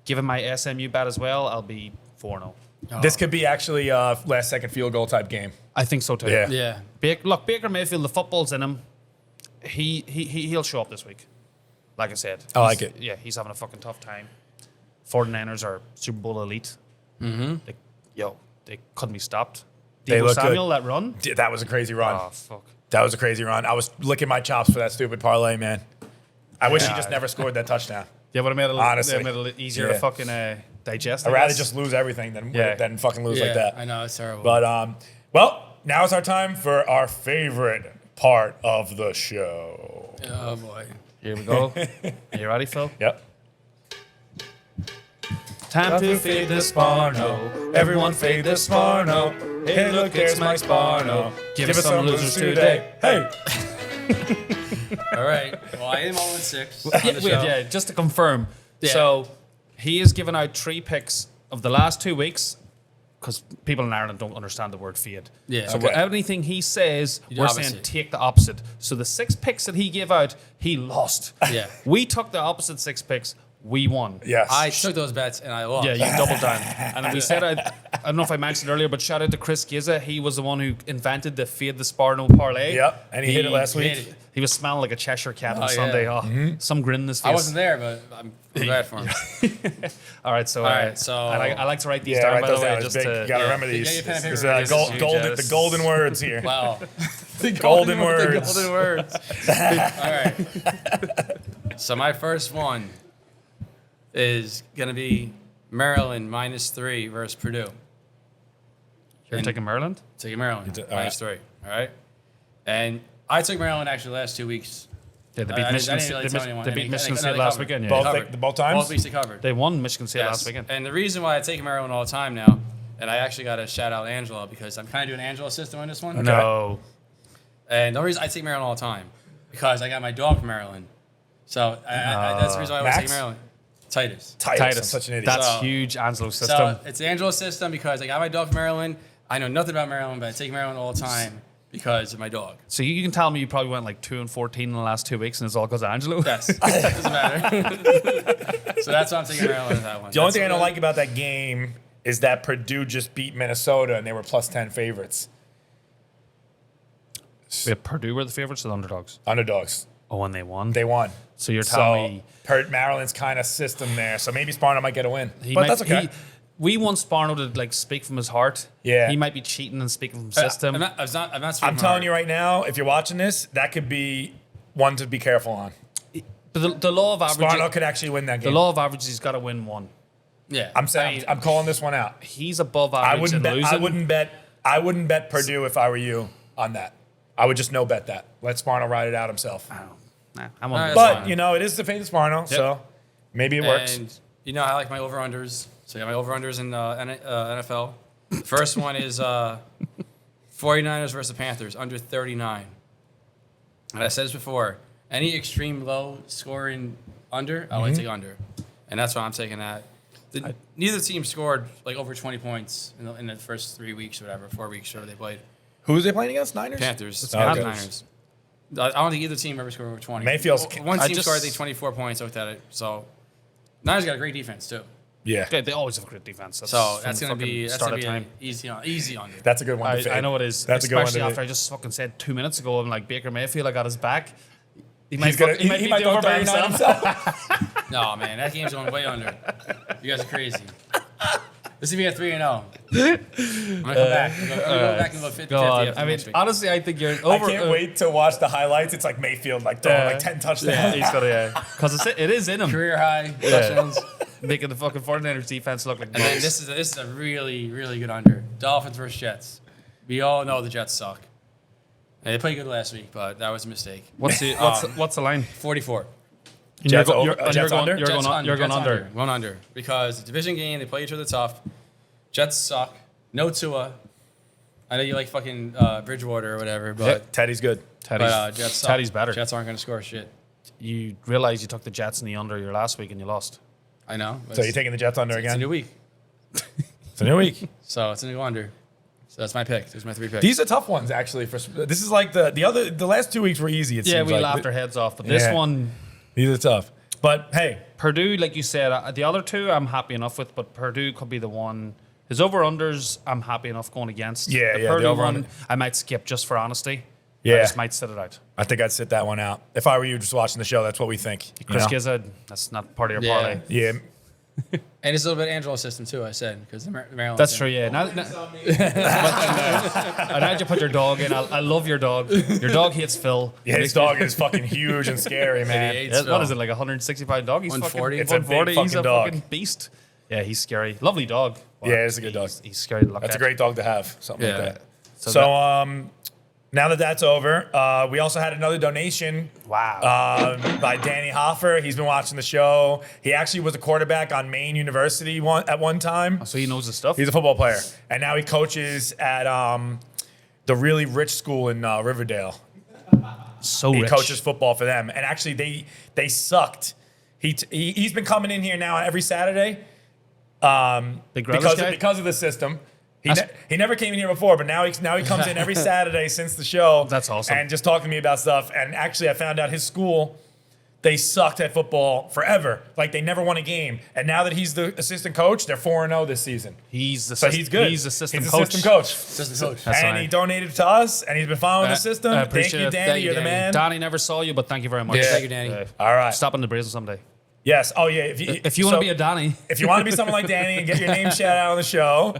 given my SMU bet as well, I'll be 4-0. This could be actually a last second field goal type game. I think so too. Yeah. Yeah. Baker Mayfield, the football's in him. He'll show up this week. Like I said. I like He's- it. Yeah, he's having a fucking tough time. 49ers are Super Bowl elite. Mm-hmm. They couldn't be stopped. They Deebo look good. Samuel, that run. That was a crazy run. Oh, fuck. That was a crazy run. I was licking my chops for that stupid parlay, man. I wish he just never scored that touchdown. Yeah, would have made it Honestly. made it easier Yeah. to fucking digest. I'd I rather guess. just lose everything Yeah. than fucking lose Yeah, like that. I know, it's terrible. But well, now is our time for our favorite part of the show. oh, boy. Here we go. Are you ready, Phil? Yep. Time to fade the Sparno. Everyone fade the Sparno. Hey, look, there's my Sparno. Give us some losers today. Hey. All right. Well, I am 0-6. on the show. Yeah, just to confirm. Yeah. So he has given out 3 picks of the last 2 weeks because people in Ireland don't understand the word fade. Yeah. So Okay. anything he says, do we're opposite. saying take the opposite. So the 6 picks that he gave out, he lost. Yeah. We took the opposite 6 picks, We won. Yes. I took those bets and I lost. Yeah, you doubled down. And then we said, I don't know if I mentioned earlier, but shout out to Chris Giza. He was the one who invented the Fade the Sparno parlay. Yep, and he hit it last week. He was smelling like a Cheshire cat on Oh, Sunday. yeah. Oh, some grin in his face. I wasn't there, but I'm glad for him. All right, so, I like to write these Yeah, down, write by the those way. down. It's Just big. to, You got to remember Get these. your pen and paper It's, ready. gold, This is golden, huge, the golden words here. Wow. Golden words. The golden words. All right. So my first one is going to be Maryland -3 versus Purdue. You're taking Maryland? Taking Maryland all right. -3. All right. And I took Maryland actually the last 2 weeks. Yeah, they I beat didn't Michigan, really tell anyone. they beat They Michigan covered. State last weekend. Yeah. Both times? Both weeks they covered. They won Michigan State Yes. last weekend. And the reason why I take Maryland all the time now, and I actually got to shout out Angela because I'm kind of doing Angela system on this one. No. And the reason I take Maryland all the time because I got my dog from Maryland. So that's the reason why I always take Max? Maryland. Titus. Titus. I'm such an idiot. That's So- huge, Angelo's So system. it's the Angela system because I got my dog from Maryland. I know nothing about Maryland, but I take Maryland all the time because of my dog. So you can tell me you probably went like 2-14 in the last 2 weeks, and it's all because of Angelo. Yes, doesn't matter. So that's why I'm taking Maryland in that one. The only thing I don't like about that game is that Purdue just beat Minnesota and they were +10 favorites. Yeah, Purdue were the favorites or the underdogs? Underdogs. Oh, and they won? They won. So you're telling me Maryland's kind of system there. So maybe Sparno might get a win. he But might, that's okay. we want Sparno to like speak from his heart. Yeah. He might be cheating and speaking from system. I'm not speaking I'm telling you right now, if you're watching this, that could be one to be careful on. But the law of Sparno averages, could actually win that the game. law of averages, he's got to win one. Yeah. I'm saying I'm calling this one out. He's above I average wouldn't and bet. losing. I wouldn't bet Purdue if I were you on that. I would just no bet that. Let Sparno ride it out himself. Nah, I'm All on right, this But one. fine. you know, it is the fate of Sparno, so maybe it works. And you know, I like my over-unders. So I got my over-unders in NFL. First one is 49ers versus the Panthers, under 39. And I said this before, any extreme low scoring under, I like to take under. And that's why I'm taking that. Neither team scored like over 20 points in the first 3 weeks or whatever, 4 weeks, whatever they played. Who was they playing against? Niners. Panthers. Okay. Niners. I don't think either team ever scored over 20. Mayfield's- One I team just- scored, I think, 24 points. I looked at it. So Niners got a great defense, too. Yeah, Yeah, they always have great defense. So from that's going to fucking be start of an time. easy under. that's a good one. To fade. I know it is. That's a good one. Especially To after I fade. just fucking said 2 minutes ago, I'm like, Baker Mayfield, I got his back. He might, He's gonna. he might He beat might the go over by 39 himself. himself. No, man, that game's going way under. You guys are crazy. This is going to be a 3-0. I'm going to come back. I'm going to go back and go 50-50 Go on. after I mean, next week. honestly, I think you're I over. can't wait to watch the highlights. It's like Mayfield like throwing like 10 touchdowns. He's got because it is in him, Career high touchdowns. making the fucking 49ers defense look like. And then this is a really, really good under. Dolphins versus Jets. We all know the Jets suck. And they played good last week, but that was a mistake. what's the line? 44. Jets over- Jets under? You're Jets going Jets under. Going under. Because the division game, they play each other tough. Jets suck. No Tua. I know you like fucking Bridgewater or whatever, but, Teddy's good. Jets suck. Teddy's better. Jets aren't going to score shit. You realize you took the Jets in the under your last week and you lost. I know. So you're taking the Jets under It's a again? new week. It's a new week. So it's a new under. So that's my pick. There's my 3 picks. These are tough ones actually. This is like the last 2 weeks were easy. It Yeah, seems we like. laughed our heads off, but this Yeah. one, These are tough. But hey, Purdue, like you said, the other two I'm happy enough with, but Purdue could be the one. His over-unders, I'm happy enough going against. Yeah, the yeah, Purdue the over-under. one, I might skip just for honesty. I Yeah. just might sit it out. I think I'd sit that one out. If I were you just watching the show, that's what we think. you Chris know? Giza, that's not part of your Yeah. parlay. Yeah. And it's a little bit Angelo system too, I said, because the Maryland. That's thing. true, yeah. And how'd you put your dog in? I love your dog. Your dog hates Phil. Yeah, his dog is fucking huge and scary, man. hates Yeah, Phil. what is it, like 165 dog? He's 140. fucking It's a big 140. He's a fucking dog. fucking beast. Yeah, he's scary. Lovely dog. Yeah, it's a good dog. He's scary to look That's at. a great dog to have. Something Yeah. like that. So So, now that that's over, we also had another donation Wow. by Danny Hoffer. He's been watching the show. He actually was a quarterback on Maine University at one time. So he knows the stuff. He's a football player, and now he coaches at the really rich school in Riverdale. so He rich. coaches football for them, and actually they sucked. He's been coming in here now every Saturday The Growlers guy? because of the system. That's- He never came in here before, but now he comes in every Saturday since the show. That's awesome. And just talking to me about stuff. And actually, I found out his school, they sucked at football forever. Like they never won a game. And now that he's the assistant coach, they're 4-0 this season. He's the So he's good. He's a system He's coach. assistant coach. Assistant coach. That's And right. he donated to us, and he's been following the system. Thank appreciate you, it. Danny. Thank you, You're the Danny. man. Danny never saw you, but thank you very much. Yeah. Thank you, Danny. All right. Stop in the Brazen someday. Yes. Oh, yeah. If you want to be a Danny, If you want to be someone like Danny and get your name shout out on the show,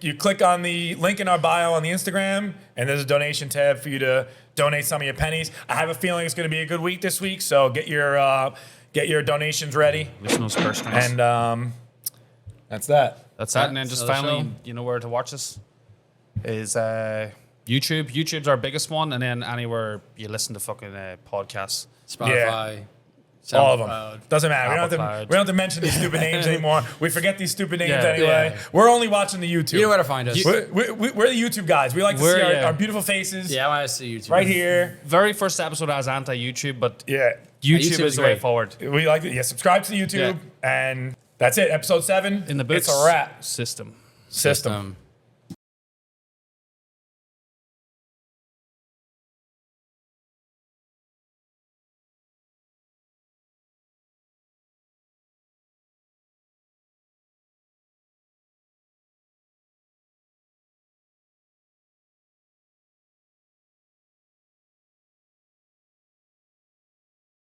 you click on the link in our bio on the Instagram, and there's a donation tab for you to donate some of your pennies. I have a feeling it's going to be a good week this week, so get your donations ready. listen to those purse strings. And that's that. That's that. And then just Another finally, show. you know where to watch us is YouTube. YouTube's our biggest one, and then anywhere you listen to fucking podcasts. Spotify. All of them. SoundCloud. Doesn't matter. We SoundCloud. don't have to mention these stupid names anymore. We forget these stupid names Yeah. anyway. Yeah. We're only watching the YouTube. You know where to find us. We're the YouTube guys. We like to We're- see yeah. our beautiful faces Yeah, I want to see you too. right here. Very first episode as anti-YouTube, but Yeah. YouTube YouTube is is the way great. forward. We like it. Yeah, subscribe to the YouTube. And that's it. Episode 7. In the books. It's a wrap. System. System.